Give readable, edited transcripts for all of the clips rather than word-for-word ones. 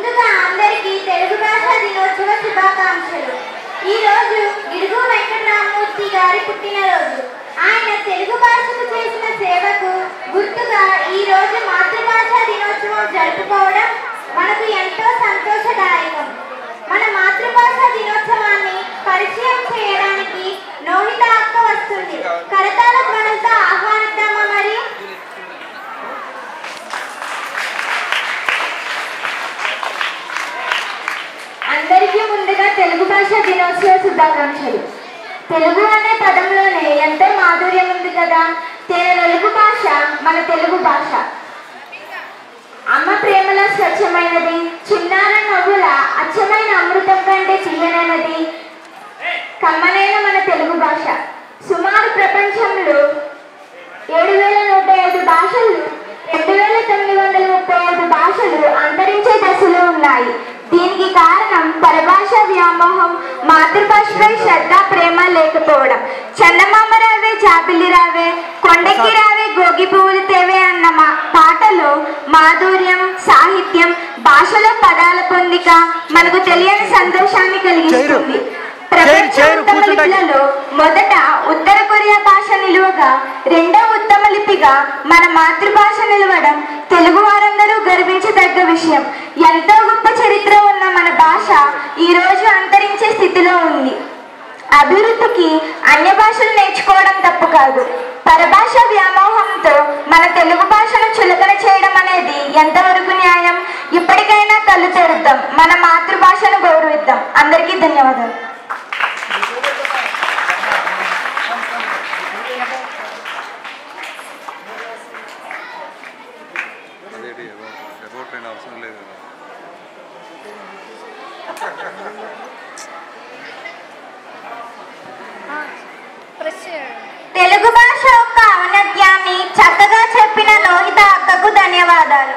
ముందుగా అందరికీ తెలుగు భాషా దినోత్సవ శుభాకాంక్షలు. ఈరోజు గిడుగు వెంకటరామమూర్తి గారి పుట్టినరోజు. ఆయన తెలుగు భాషకు చేసిన సేవకు గుర్తుగా ఈరోజు మాతృభాషా దినోత్సవం జరుపుకోవడం మనకు ఎంతో సంతోషదాయకం. మన మాతృభాషా దినోత్సవాన్ని పరిచయం చేయడానికి నోహిత అక్క వస్తుంది. కరతాళ ధ్వనులతో ఆహ్వానిద్దామా మరి? అందరికీ ముందుగా తెలుగు భాషా దినోత్సవ శుభాకాంక్షలు. తెలుగు అనే పదంలోనే ఎంతో మాధుర్యం ఉంది కదా. తెలుగు భాష మన తెలుగు భాష. అమ్మ ప్రేమలో స్వచ్ఛమైనది, చిన్నార నవ్వుల అచ్చమైన అమృతం కంటే తీయనైనది, కమ్మనైన మన తెలుగు భాష. సుమారు ప్రపంచంలో 7,105 భాషలు, 2,935 భాషలు అంతరించే దశలో ఉన్నాయి. దీనికి కారణం పరభాషా వ్యామోహం, మాతృభాషపై శ్రద్ధ ప్రేమ లేకపోవడం. చందమామ రావే జాబిల్లి రావే, కొండకి రావే గోగి పువ్వులు తేవే అన్న పాటలో మాధుర్యం, సాహిత్యం, భాషలో పదాల పొందిక మనకు తెలియని సంతోషాన్ని కలిగిస్తుంది. ప్రపంచ ఉత్తమ లిపిలలో మొదట ఉత్తర కొరియా భాష నిలువగా, రెండవ ఉత్తమ లిపిగా మన మాతృభాష నిలవడం తెలుగు వారందరూ గర్వించదగ్గ విషయం. ఎంతో గొప్ప చరిత్ర ఉన్న మన భాష ఈరోజు అంతరించే స్థితిలో ఉంది. అభివృద్ధికి అన్య భాషలు నేర్చుకోవడం తప్పు కాదు. పరభాష వ్యామోహంతో మన తెలుగు భాషను చులకన చేయడం అనేది ఎంతవరకు న్యాయం? ఇప్పటికైనా కళ్ళు తెరుద్దాం, మన మాతృభాషను గౌరవిద్దాం. అందరికీ ధన్యవాదాలు. తెలుగు భాష యొక్క ఔన్నత్యాన్ని చక్కగా చెప్పిన లోహిత అక్కకు ధన్యవాదాలు.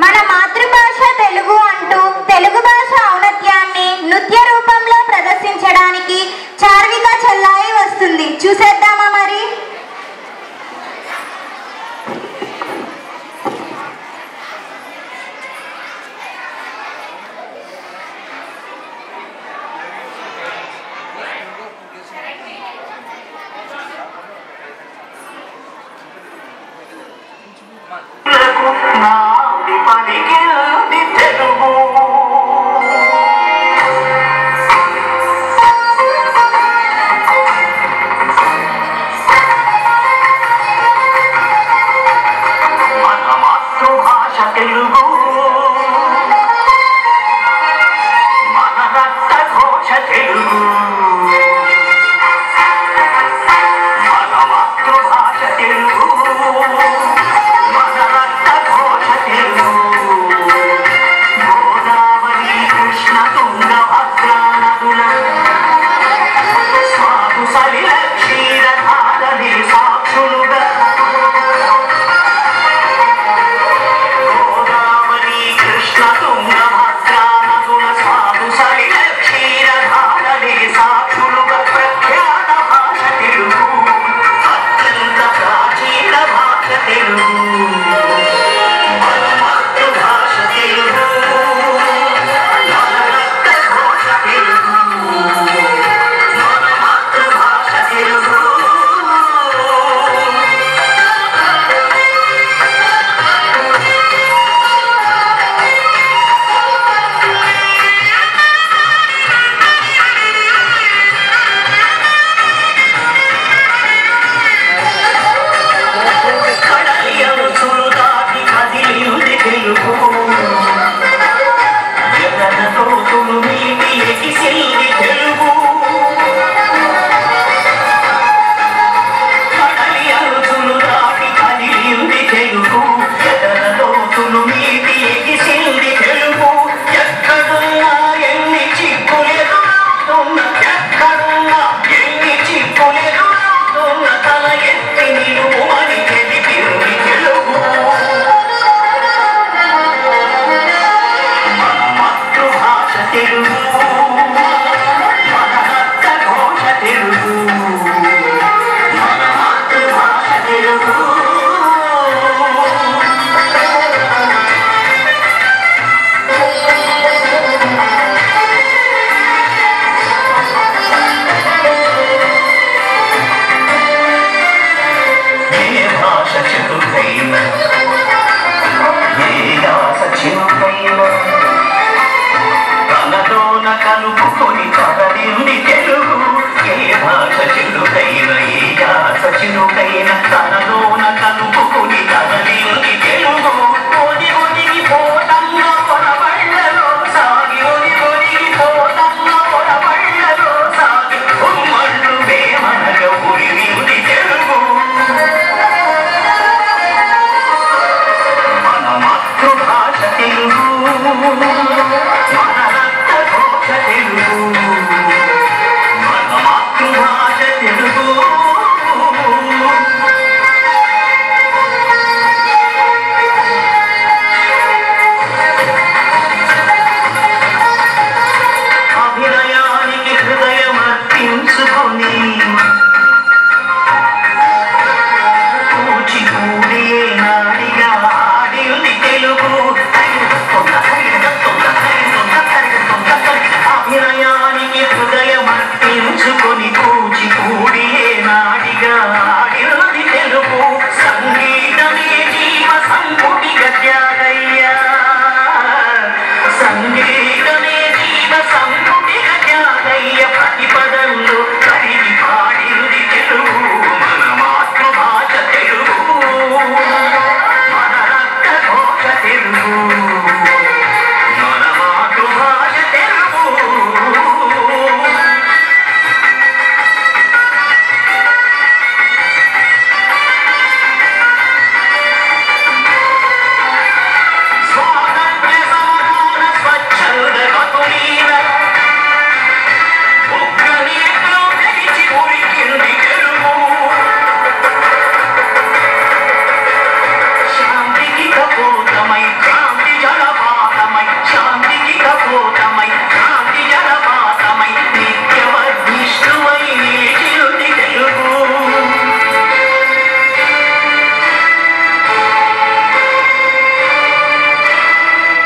మన మాతృభాష తెలుగు అంటూ తెలుగు భాష ఔన్నత్యాన్ని నృత్య రూపంలో ప్రదర్శించడానికి చార్విక చెల్లాయి వస్తుంది. చూసేద్దామా మరి? తెలుగు కలుపుకొని కదలింది తెలుగు ఏ భాష చిలుకైన ఏ యాస చిలుకైన తనలోన కలుపుకొని కదలింది తెలుగు ఒది ఒదిగి పోతన్న పొరబళ్ళలో సాగి ఒది ఒదిగి పోతన్న పొరబళ్ళలో సాగి ఉమ్మళ్ళు వేమనగ ఉరిమింది తెలుగు మన మాతృభాష తెలుగు మన రక్త ఘోష తెలుగు మన మాతృభాష తెలుగు అభినయానికి హృదయం అర్పించుకొని కూచిపూడి నాడిగా ఆడింది తెలుగు అభినయానికి హృదయం అర్పించుకొని కూచిపూడి నాడిగా ఆడింది తెలుగు సంగీతమే జీవ సంపుటిగా త్యాగయ్యా సంగీతమే జీవ సంపుటిగా త్యాగయ్య ప్రతిపదంలో కరిగి పాడింది తెలుగు మన మాతృభాష తెలుగు మన రక్త ఘోష తెలుగు మన మాతృభాష తెలుగు స్వాతంత్ర్య సమరాల స్వచ్ఛంద గతులీన ఉగ్రనీతిలో గెలిచి ఉరికింది తెలుగు శాంతికి కపోతమై క్రాంతి జలపాతమై శాంతికి కపోతమై క్రాంతి జలపాతమై నిత్యవర్ధిష్ణువై నిలిచింది తెలుగు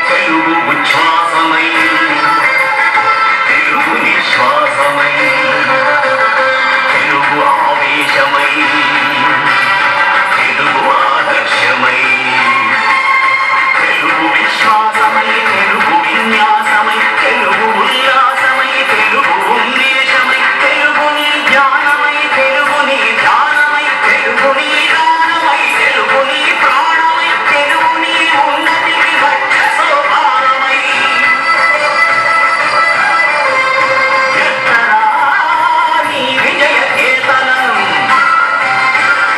తెలుగు ఉచ్ఛ్వాసమై తెలుగు నిశ్వాసమై తెలుగు ఆవేశమై తెలుగు ఆదర్శమై తెలుగు విశ్వాసమై తెలుగు విన్యాసమై తెలుగు ఉల్లాసమై తెలుగు ఉన్మేషమై తెలుగు నీ జ్ఞానమై తెలుగు నీ ధ్యానమై తెలుగు నీ దానమై తెలుగు నీ ప్రాణమై తెలుగు నీ ఉన్నతికి భక్త సోపానమై ఎత్తరా నీ విజయ కేతనం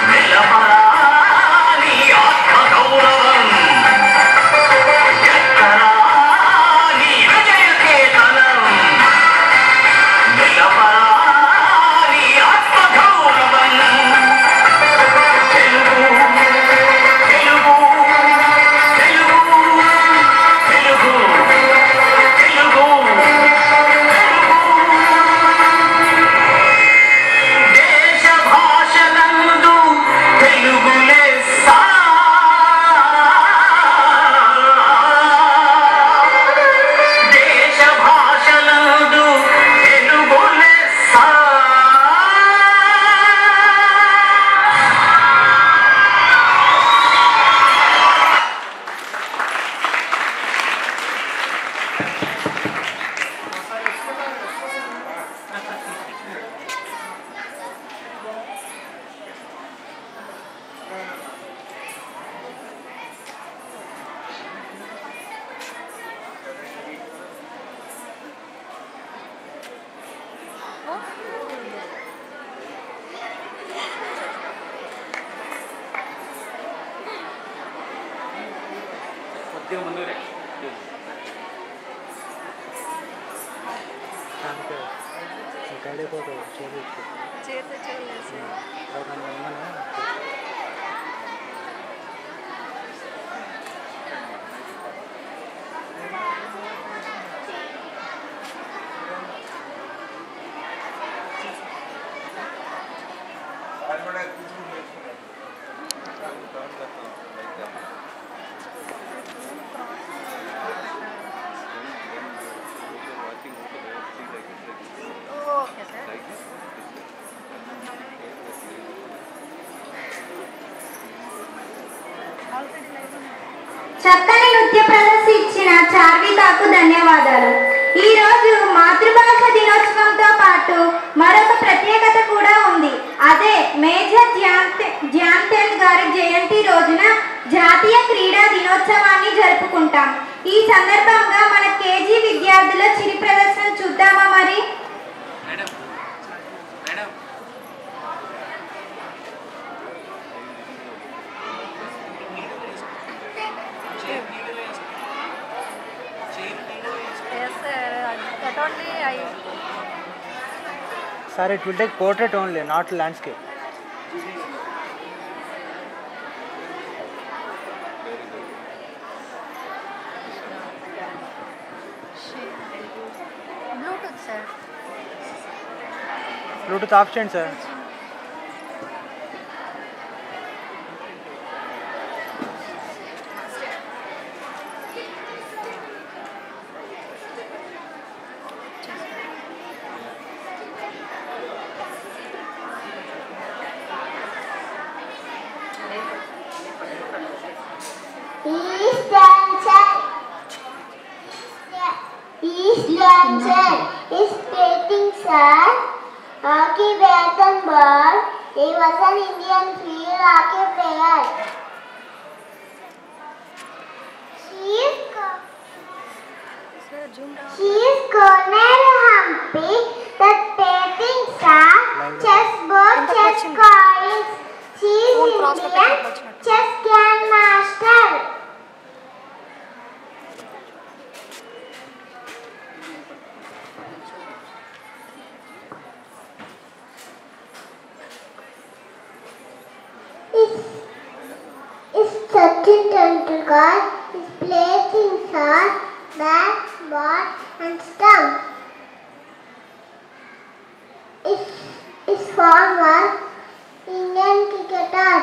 నిలబరా నీ ఆత్మగౌరవం ఎత్తరా నీ విజయ కేతనం నిలబరా నీ ఆత్మగౌరవం తెలుగు తెలుగు తెలుగు తెలుగు తెలుగు దేశ భాషలందు తెలుగు లెస్స దేశ భాషలందు తెలుగు లెస్స కొద్దిగా ముందు రే చక్కని నృత్య ప్రదర్శన ఇచ్చిన చార్వికాకు ధన్యవాదాలు. ఈరోజు మాతృభాష దినోత్సవంతో పాటు మరొక ప్రత్యేకత కూడా ఉంది. అదే మేజర్ ధ్యాన్చంద్ గారి జయంతి రోజున జాతీయ క్రీడా దినోత్సవాన్ని జరుపుకుంటాం. ఈ సందర్భంగా మన కేజీ విద్యార్థుల చిరు ప్రదర్శన చూద్దామా మరి? Sir, it will take portrait only, not landscape. Bluetooth, sir. Bluetooth off change, sir. Is skating sir, hockey bat and ball. He was an Indian field hockey player. She is Cornell Humphrey, the skating star, chessboard, chess coins. She is Indian chess grandmaster. Is Sachin Tendulkar is playing shot, bat, ball and stump. Is former Indian cricketer.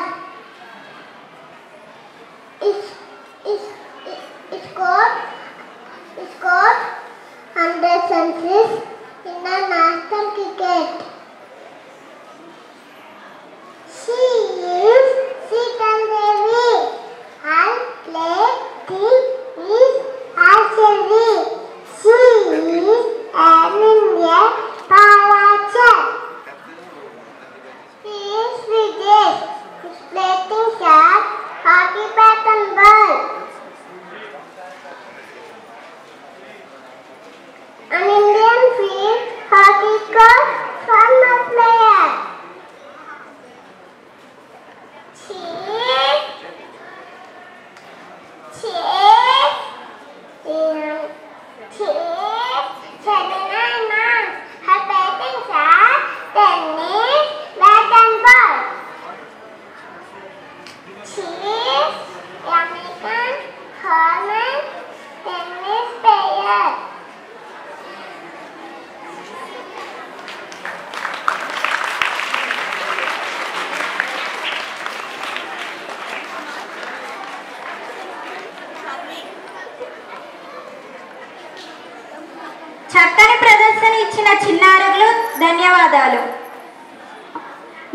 Is scored 100 centuries in the national cricket. She is Seetal Devi. Her play is archery. She is an Indian paracher. She is Vijay. Is playing shot, hockey bat and ball. An Indian field hockey coach former player. Her paintings are tennis, bat and ball. She is American Hornet tennis player. చక్కని ప్రదర్శన ఇచ్చిన చిన్నారులు ధన్యవాదాలు.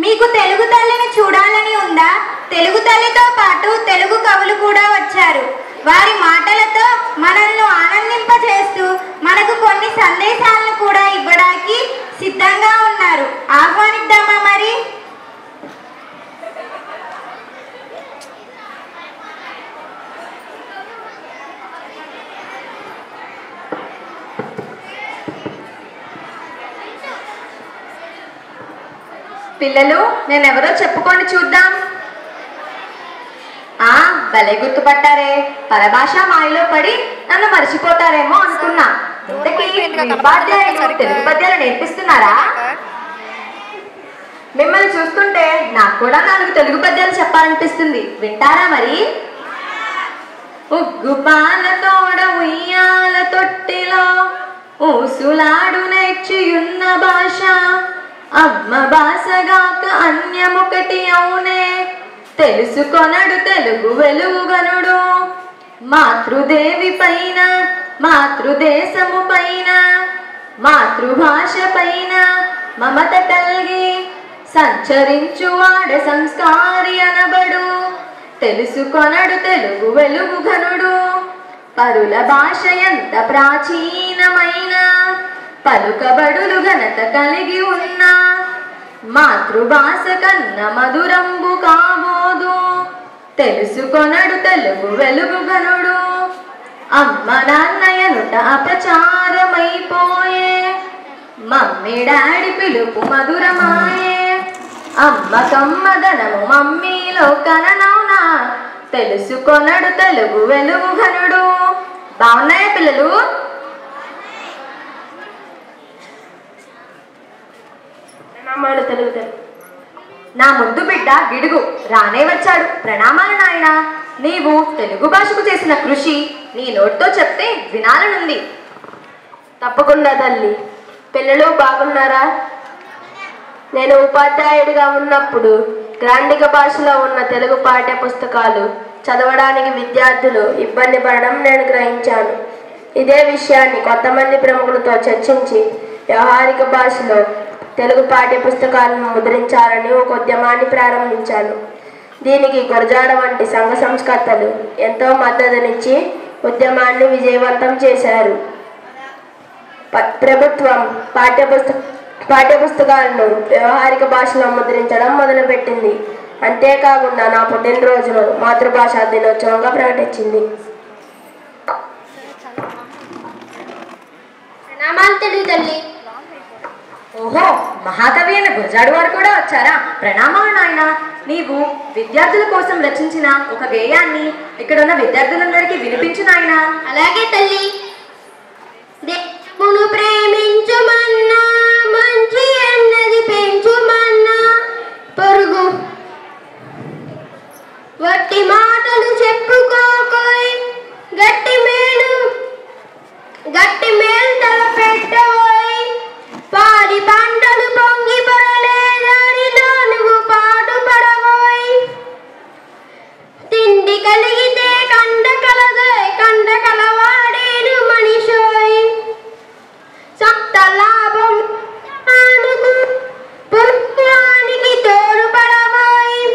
మీకు తెలుగు తల్లిని చూడాలని ఉందా? తెలుగు తల్లితో పాటు తెలుగు కవులు కూడా వచ్చారు. వారి మాటలతో మనల్ని ఆనందింపజేస్తూ మనకు కొన్ని సందేశాలను కూడా ఇవ్వడానికి సిద్ధంగా ఉన్నారు. ఆహ్వానిద్దామా మరి? పిల్లలు, నేనెవరో చెప్పుకోండి చూద్దాం. భలే గుర్తుపట్టారే. పరభాష మాయలో పడి నన్ను మర్చిపోతారేమో అనుకున్నా. ఇంతకీ ఉపాధ్యాయులు తెలుగు పద్యాలు నేర్పిస్తున్నారా? మిమ్మల్ని చూస్తుంటే నాకు కూడా 4 తెలుగు పద్యాలు చెప్పాలనిపిస్తుంది. వింటారా మరి? ఉగ్గు పాల తోడ ఉయ్యాల తొట్టిలో ఊసులాడు నేర్చియున్న భాష అమ్మ భాషగాక అన్యమొకటి అవునే తెలుసుకొనడు తెలుగు వెలుగుగనుడు. మాతృదేవి పైన మాతృదేశము పైన మాతృభాష పైన మమత కలిగి సంచరించువాడ సంస్కారి అనబడు. తెలుసుకొనడు తెలుగు వెలుగుగనుడు. పరుల భాష ఎంత ప్రాచీనమైన పలుకబడులు ఘనత కలిగి ఉన్న మాతృభాష కన్న మధురంబు కాబోదు తెలుసుకొనడు తెలుగు వెలుగు గనుడు అమ్మ నాన్నయనుట అపచారమైపోయే మమ్మీ డాడీ పిలుపు మధురమాయే అమ్మ కమ్మదనము మమ్మీలో కననవునా తెలుసుకొనడు తెలుగు వెలుగు ఘనుడు. బాగున్నాయా పిల్లలు? ప్రణామాలు తెలుగు. నా ముద్దు బిడ్డ గిడుగు రానే వచ్చాడు. ప్రణామాలు నాయన. నీవు తెలుగు భాషకు చేసిన కృషి నీ నోటితో చెప్తే వినాలనుంది. తప్పకుండా తల్లి. పిల్లలు బాగున్నారా? నేను ఉపాధ్యాయుడిగా ఉన్నప్పుడు గ్రాంధిక భాషలో ఉన్న తెలుగు పాఠ్య పుస్తకాలు చదవడానికి విద్యార్థులు ఇబ్బంది పడడం నేను గ్రహించాను. ఇదే విషయాన్ని కొంతమంది ప్రముఖులతో చర్చించి వ్యవహారిక భాషలో తెలుగు పాఠ్య పుస్తకాలను ముద్రించాలని ఒక ఉద్యమాన్ని ప్రారంభించాను. దీనికి గురజాడ వంటి సంఘ సంస్కర్తలు ఎంతో మద్దతునిచ్చి ఉద్యమాన్ని విజయవంతం చేశారు. ప్రభుత్వం పాఠ్యపుస్తకాలను వ్యవహారిక భాషలో ముద్రించడం మొదలుపెట్టింది. అంతేకాకుండా నా పుట్టినరోజును మాతృభాషా దినోత్సవంగా ప్రకటించింది. ప్రణామాలు తెలుగు తల్లి. ఓహో, మహాకవి అయిన గురజాడు వారు కూడా వచ్చారా? ప్రణామాలు నాయన. నీవు విద్యార్థుల కోసం రచించిన ఒక గేయాన్ని ఇక్కడ ఉన్న విద్యార్థులందరికీ వినిపించు నాయన. అలాగే తల్లి. దేశమును ప్రేమించుమన్నా మంచి అన్నది పెంచుమన్నా పొరుగు వట్టి మాటలు చెప్పుకోకోయ్ గట్టి మేలు తలపెట్టబోయ్ పాడి పంటలు పొంగి పడలే దారిలో నువ్వు పాటు పడబోయ్ తిండి కలిగితే కండ కలదోయ్ కండ కలవాడేను మనిషోయ్ సొంత లాభం పుణ్యానికి తోడు పడబోయ్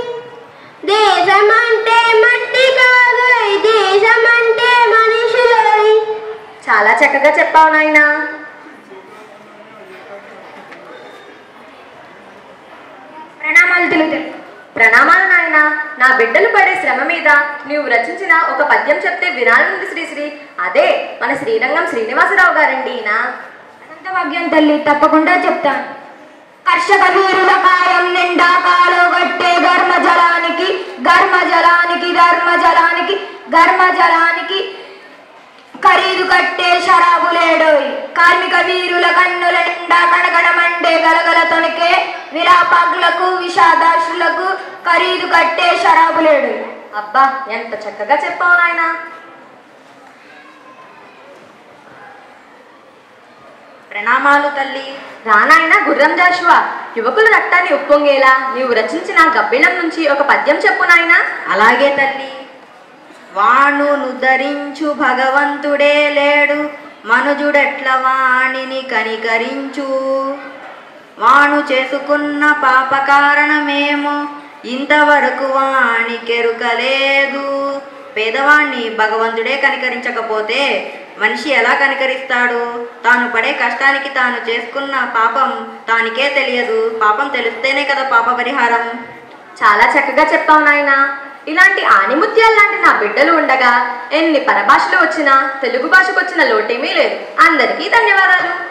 దేశమంటే మట్టి కాదోయ్ దేశమంటే మనుషులోయ్. చాలా చక్కగా చెప్పావు నాయనా. ప్రణామాలు తెలుగు. ప్రణామాలు నాయన. నా బిడ్డలు పడే శ్రమ మీద నీవు రచించిన ఒక పద్యం చెప్తే వినాలనుంది శ్రీశ్రీ. అదే మన శ్రీరంగం శ్రీనివాసరావు గారండి. ఈయన అనంత భాగ్యం తల్లి, తప్పకుండా చెప్తాను. కర్షక వీరుల కాయం నిండా కాలో గట్టే ధర్మజలానికి ధర్మజలానికి ధర్మజలానికి ధర్మజలానికి ఖరీదు కట్టే షరాబులేడోయ్ కార్మిక వీరుల కన్నుల నిండా కణగణమండే గలగల తొనకే విలాపాకులకు విషాదాశులకు ఖరీదు కట్టే షరాబులేడు. అబ్బా, ఎంత చక్కగా చెప్పావు నాయన. ప్రణామాలు తల్లి. రానాయన గుర్రం జాషువా. యువకుల రక్తాన్ని ఉప్పొంగేలా నీవు రచించిన గబ్బిలం నుంచి ఒక పద్యం చెప్పు నాయన. అలాగే తల్లి. వాణును ధరించు భగవంతుడే లేడు మనుజుడెట్ల వాణిని కనికరించు వాణు చేసుకున్న పాప కారణమేమో ఇంతవరకు వాణికెరుకలేదు. పేదవాణ్ణి భగవంతుడే కనికరించకపోతే మనిషి ఎలా కనికరిస్తాడు? తాను పడే కష్టానికి తాను చేసుకున్న పాపం తానికే తెలియదు. పాపం తెలిస్తేనే కదా పాప పరిహారం. చాలా చక్కగా చెప్పావు నాయన. ఇలాంటి ఆనిముత్యాలు లాంటి నా బిడ్డలు ఉండగా ఎన్ని పరభాషలు వచ్చినా తెలుగు భాషకు వచ్చిన లోటేమీ లేదు. అందరికీ ధన్యవాదాలు.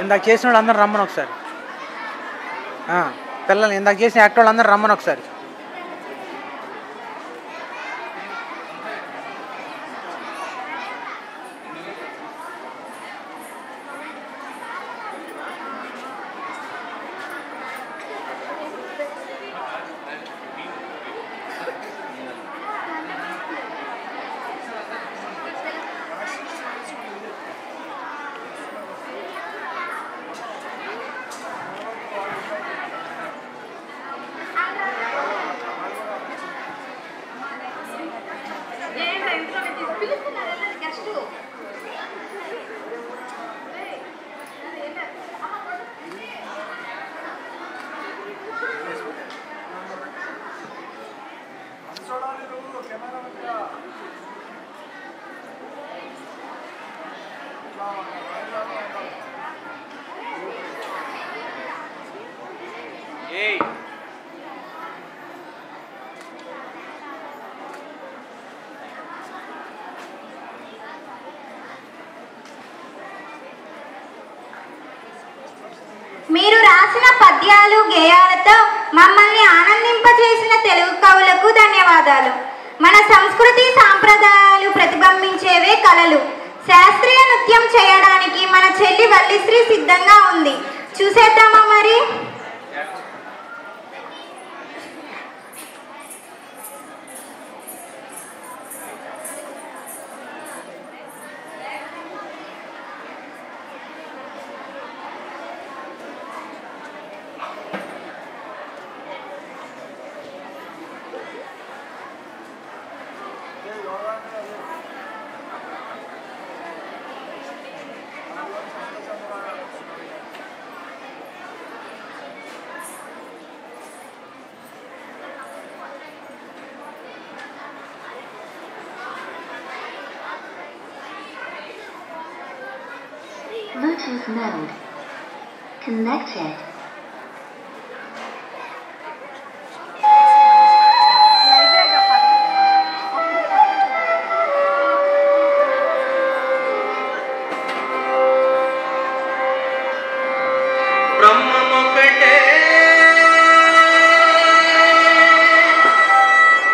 ఇందాక చేసిన వాళ్ళు అందరూ రమ్మని ఒకసారి. పిల్లలు ఇందాక చేసిన యాక్టర్ వాళ్ళు అందరూ రమ్మని ఒకసారి. మీరు రాసిన పద్యాలు గేయాలతో మమ్మల్ని ఆనందింపజేసిన తెలుగు కవులకు ధన్యవాదాలు. మన సంస్కృతి సాంప్రదాయాలు ప్రతిబింబించేవే కళలు. శాస్త్రీయ నృత్యం చేయడానికి మన చెల్లి వల్లిశ్రీ సిద్ధంగా ఉంది. చూసేద్దామా మరి? Bluetooth mode connected. బ్రహ్మమొక్కటే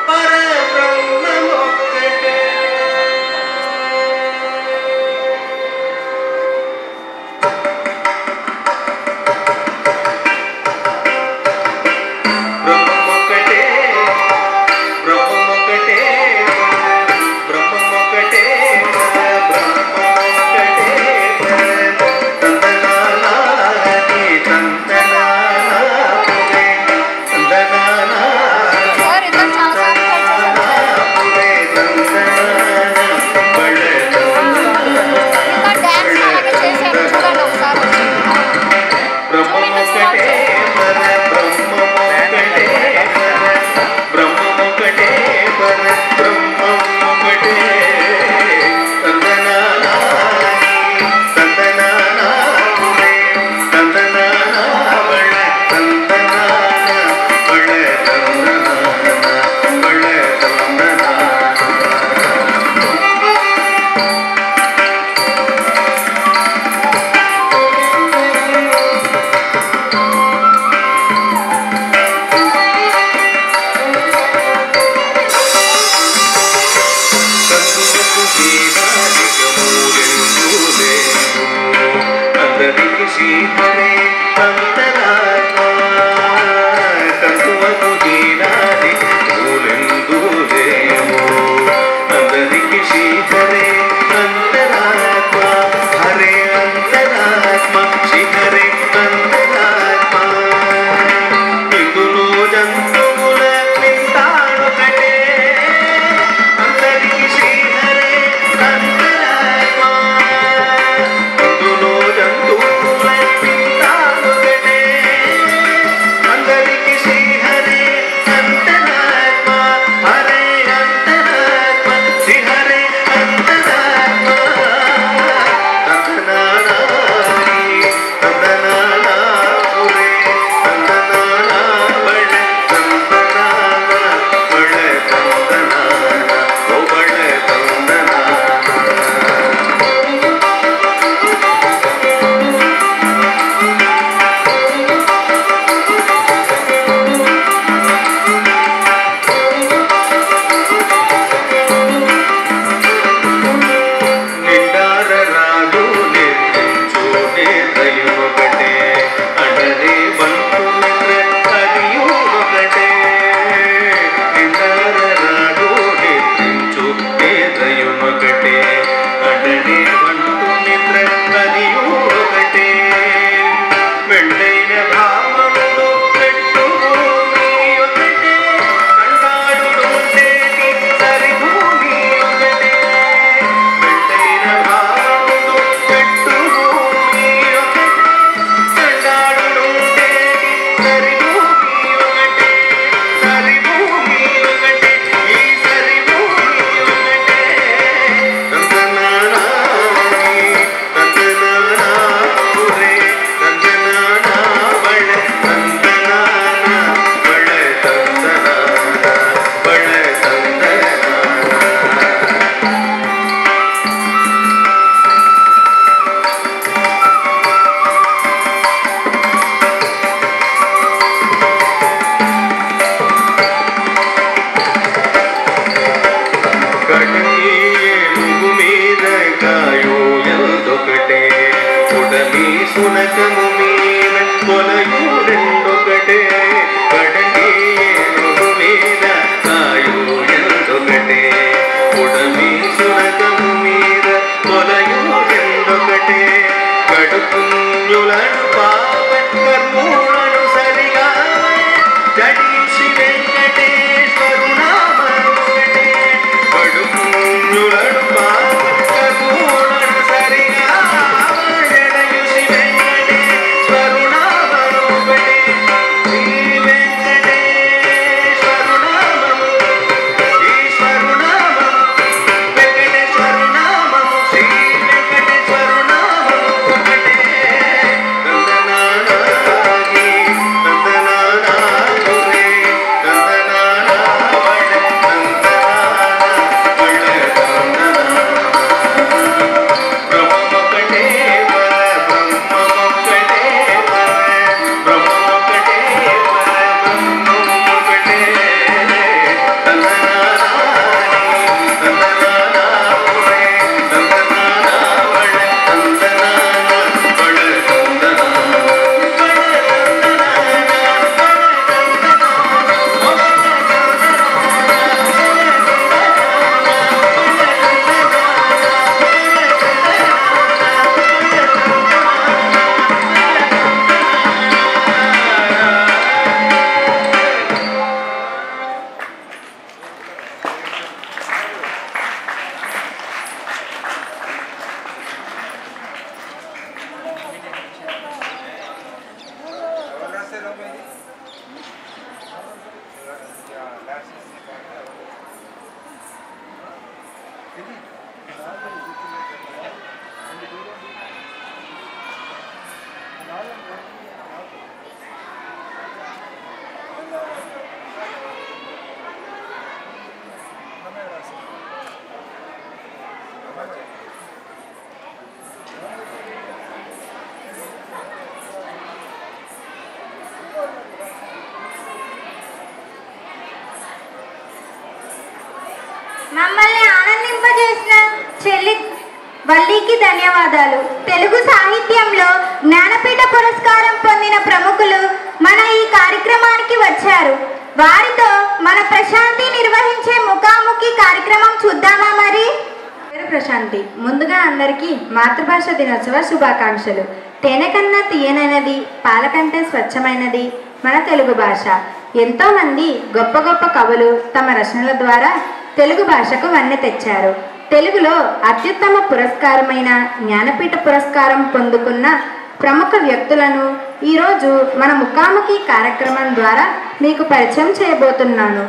పరబ్రహ్మమొక్కటే హరే అంతరాత్మ మమ్మల్ని ఆనందింపజేసిన చెల్లి వల్లికి ధన్యవాదాలు. తెలుగు సాహిత్యంలో జ్ఞానపీఠ పురస్కారం పొందిన ప్రముఖులు మన ఈ కార్యక్రమానికి వచ్చారు. వారితో మన ప్రశాంతి నిర్వహించే ముఖాముఖి కార్యక్రమం చూద్దామా మరి? పేరు ప్రశాంతి. ముందుగా అందరికీ మాతృభాష దినోత్సవ శుభాకాంక్షలు. తేనె కన్నా తీయనైనది, పాల కంటే స్వచ్ఛమైనది మన తెలుగు భాష. ఎంతోమంది గొప్ప గొప్ప కవులు తమ రచనల ద్వారా తెలుగు భాషకు వన్నె తెచ్చారు. తెలుగులో అత్యుత్తమ పురస్కారమైన జ్ఞానపీఠ పురస్కారం పొందుకున్న ప్రముఖ వ్యక్తులను ఈరోజు మన ముఖాముఖి కార్యక్రమం ద్వారా మీకు పరిచయం చేయబోతున్నాను.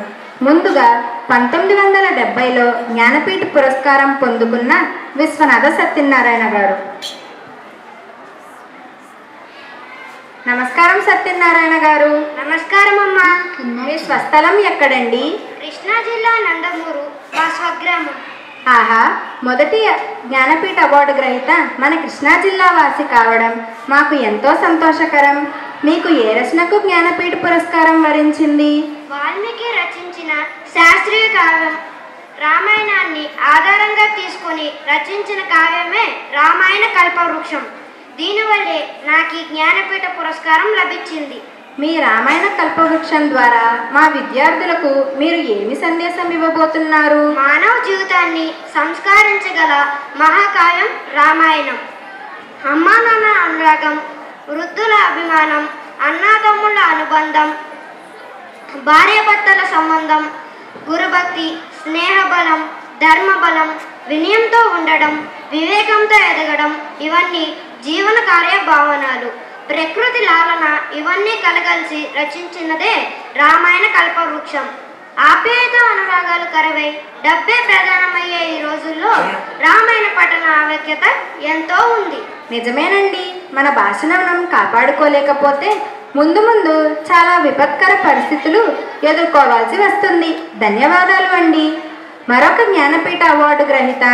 ముందుగా 1970లో జ్ఞానపీఠ పురస్కారం పొందుకున్న విశ్వనాథ సత్యనారాయణ గారు. నమస్కారం సత్యనారాయణ గారు. నమస్కారం అమ్మా. మీ స్వస్థలం ఎక్కడండి? కృష్ణా జిల్లా నందమూరు మా స్వగ్రామం. ఆహా, మొదటి జ్ఞానపీఠ అవార్డు గ్రహీత మన కృష్ణా జిల్లా వాసి కావడం మాకు ఎంతో సంతోషకరం. మీకు ఏ రచనకు జ్ఞానపీఠ పురస్కారం వరించింది? వాల్మీకి రచించిన శాస్త్రీయ కావ్యం రామాయణాన్ని ఆధారంగా తీసుకొని రచించిన కావ్యమే రామాయణ కల్పవృక్షం. దీనివల్లే నాకు ఈ జ్ఞానపీఠ పురస్కారం లభించింది. మీ రామాయణ కల్పవృక్షం ద్వారా మా విద్యార్థులకు మీరు ఏమి సందేశం ఇవ్వబోతున్నారు? మానవ జీవితాన్ని సంస్కరించగల మహాకావ్యం రామాయణం. అమ్మా నాన్న అనురాగం, వృద్ధుల అభిమానం, అన్నాతమ్ముళ్ళ అనుబంధం, భార్యాభర్తల సంబంధం, గురుభక్తి, స్నేహబలం, ధర్మబలం, వినయంతో ఉండడం, వివేకంతో ఎదగడం ఇవన్నీ జీవన కార్యభావనాలు. ప్రకృతి లాలన ఇవన్నీ కలగలిసి రచించినదే రామాయణ కల్పవృక్షం. ఆప్యాయత అనురాగాలు కరువై డబ్బే ప్రధానమయ్యే ఈ రోజుల్లో రామాయణ పఠన ఆవశ్యకత ఎంతో ఉంది. నిజమేనండి. మన భాషను మనం కాపాడుకోలేకపోతే ముందు ముందు చాలా విపత్కర పరిస్థితులు ఎదుర్కోవాల్సి వస్తుంది. ధన్యవాదాలు అండి. మరొక జ్ఞానపీఠ అవార్డు గ్రహీత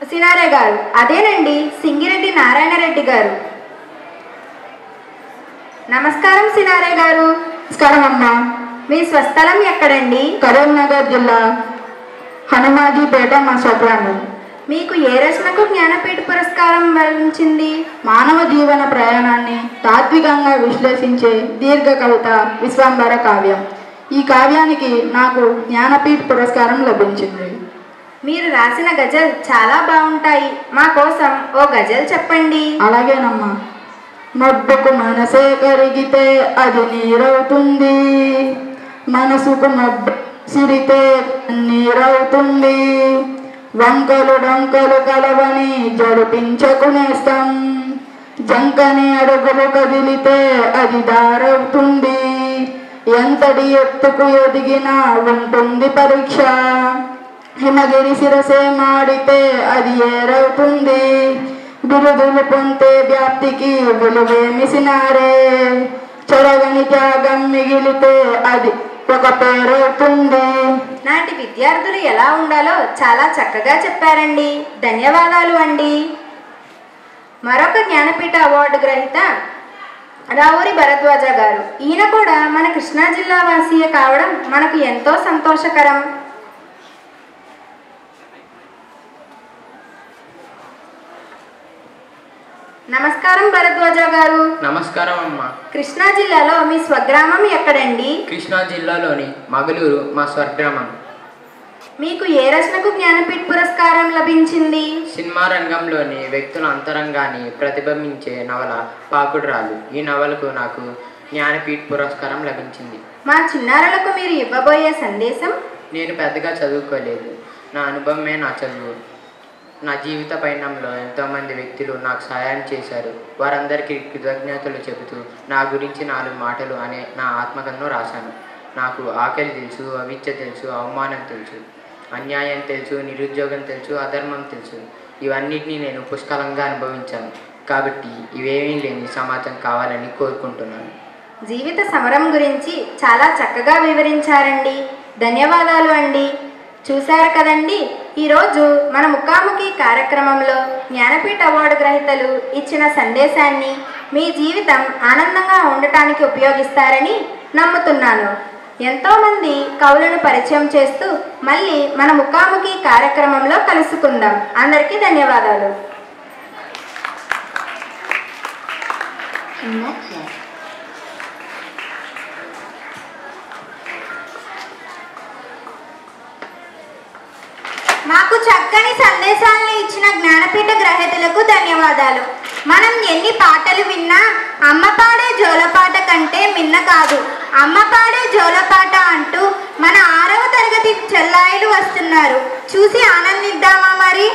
సినారే గారు. అదేనండి, సింగిరెడ్డి నారాయణ రెడ్డి గారు. నమస్కారం సినారే గారు. నమస్కారం అమ్మా. మీ స్వస్థలం ఎక్కడండి? కరీంనగర్ జిల్లా హనుమాజీపేట మా స్వగ్రామం. మీకు ఏ రచనకు జ్ఞానపీఠ పురస్కారం వరించింది? మానవ జీవన ప్రయాణాన్ని తాత్వికంగా విశ్లేషించే దీర్ఘ కవిత విశ్వంబర కావ్యం. ఈ కావ్యానికి నాకు జ్ఞానపీఠ పురస్కారం లభించింది. మీరు రాసిన గజల్ చాలా బాగుంటాయి. మా కోసం ఓ గజల్ చెప్పండి. అలాగేనమ్మా. మబ్బుకు మనసే కరిగితే అది నీరవుతుంది, మనసుకు మబ్బు సిరితే నీరవుతుంది, వంకలు డొంకలు కలవని జడిపించకునేస్తాం, జంకని అడుగులు కదిలితే అది దారవుతుంది, ఎంతటి ఎత్తుకు ఎదిగినా ఉంటుంది పరీక్ష, హిమగిరి శిరసే మాడితే అది ఏరవుతుంది, బిరుదులు పొందే వ్యాప్తికి విలువేమిసినారే, చొరగని త్యాగం మిగిలితే అది ఒక పేరవుతుంది. నాటి విద్యార్థులు ఎలా ఉండాలో చాలా చక్కగా చెప్పారండి. ధన్యవాదాలు అండి. మరొక జ్ఞానపీఠ అవార్డు గ్రహీత రావూరి భరద్వాజ గారు. ఈయన కూడా మన కృష్ణా జిల్లా వాసీయే కావడం మనకు ఎంతో సంతోషకరం. నమస్కారం భరద్వాజ గారు. నమస్కారం అమ్మా. కృష్ణా జిల్లాలో మీ స్వగ్రామం ఎక్కడండి? కృష్ణా జిల్లాలోని మగలూరు మా స్వగ్రామం. మీకు ఏ రచనకు జ్ఞానపీఠ పురస్కారం లభించింది? సినిమా రంగంలోని వ్యక్తుల అంతరంగాన్ని ప్రతిబింబించే నవల పాకుడురాలు. ఈ నవలకు నాకు జ్ఞానపీఠ పురస్కారం లభించింది. మా చిన్నారులకు మీరు ఇవ్వబోయే సందేశం? నేను పెద్దగా చదువుకోలేదు. నా అనుభవమే నా చదువు. నా జీవిత పయనంలో ఎంతోమంది వ్యక్తులు నాకు సహాయం చేశారు. వారందరికీ కృతజ్ఞతలు చెబుతూ నా గురించి 4 మాటలు అనే నా ఆత్మకథను రాశాను. నాకు ఆకలి తెలుసు, అవిద్య తెలుసు, అవమానం తెలుసు. అన్యాయం తెలుసు, నిరుద్యోగం తెలుసు, అధర్మం తెలుసు. ఇవన్నిటినీ నేను పుష్కలంగా అనుభవించాను. కాబట్టి ఇవేమీ లేని సమాజం కావాలని కోరుకుంటున్నాను. జీవిత సమరం గురించి చాలా చక్కగా వివరించారండి. ధన్యవాదాలు అండి. చూశారు కదండి, ఈరోజు మన ముఖాముఖి కార్యక్రమంలో జ్ఞానపీఠ అవార్డు గ్రహీతలు ఇచ్చిన సందేశాన్ని మీ జీవితం ఆనందంగా ఉండటానికి ఉపయోగిస్తారని నమ్ముతున్నాను. ఎంతోమంది కవులను పరిచయం చేస్తూ మళ్ళీ మన ముఖాముఖి కార్యక్రమంలో కలుసుకుందాం. అందరికీ ధన్యవాదాలు. మాకు చక్కని సందేశాలను ఇచ్చిన జ్ఞానపీఠ గ్రహీతలకు ధన్యవాదాలు. మనం ఎన్ని పాటలు విన్నా అమ్మ పాడే జోలపాట కంటే మిన్న కాదు. అమ్మ పాడే జోలపాట అంటూ మన 6వ తరగతి చెల్లాయిలు వస్తున్నారు. చూసి ఆనందిద్దామా మరి?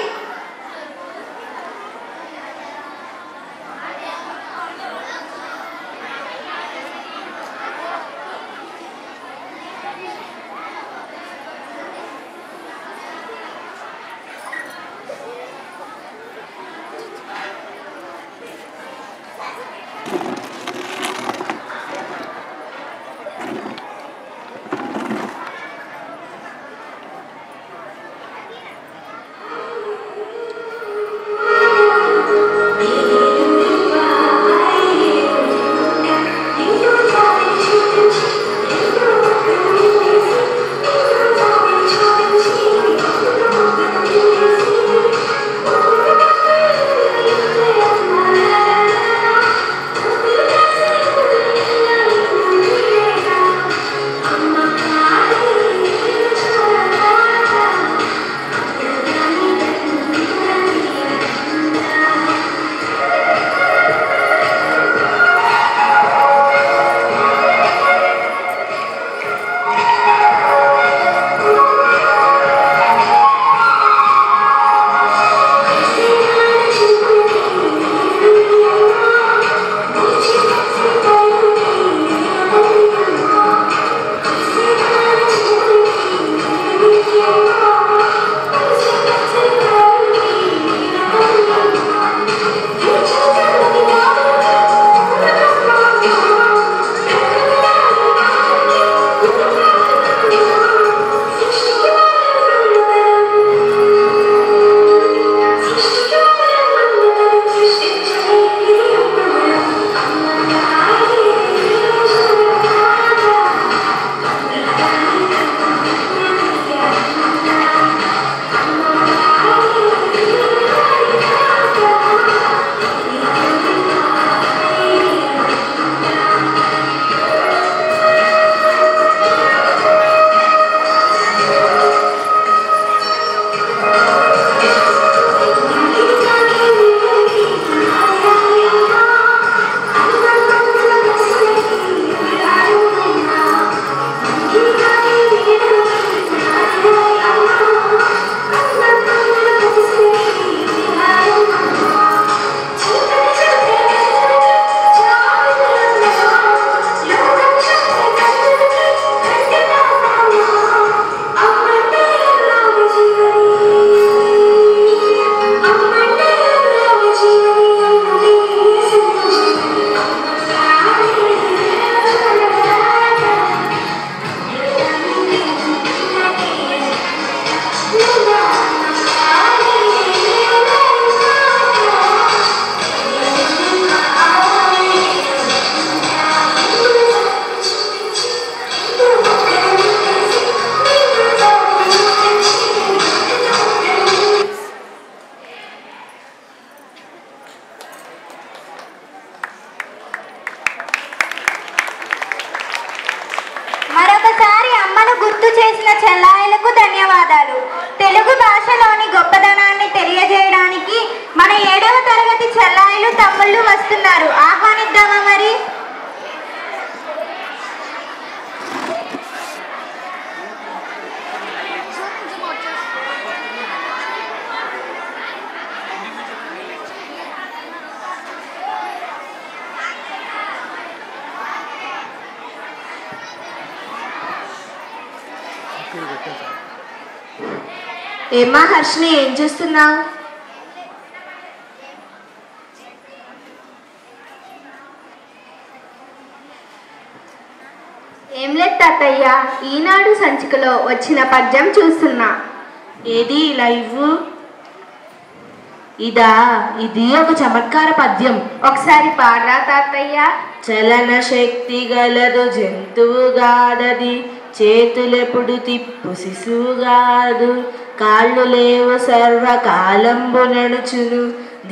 ఏమ్మా హర్షిని, ఏం చేస్తున్నావు? ఏం లేదు తాతయ్య, ఈనాడు సంచికలో వచ్చిన పద్యం చూస్తున్నా. ఏది ఇలా ఇవ్వు. ఇది ఒక చమత్కార పద్యం. ఒకసారి పాడరా తాతయ్య. చలన శక్తి గలదు జంతువుగాదది, చేతులెప్పుడు తిప్పు శిశువుగాదు, కాళ్ళు లేవు సర్వకాలంబు నడుచును,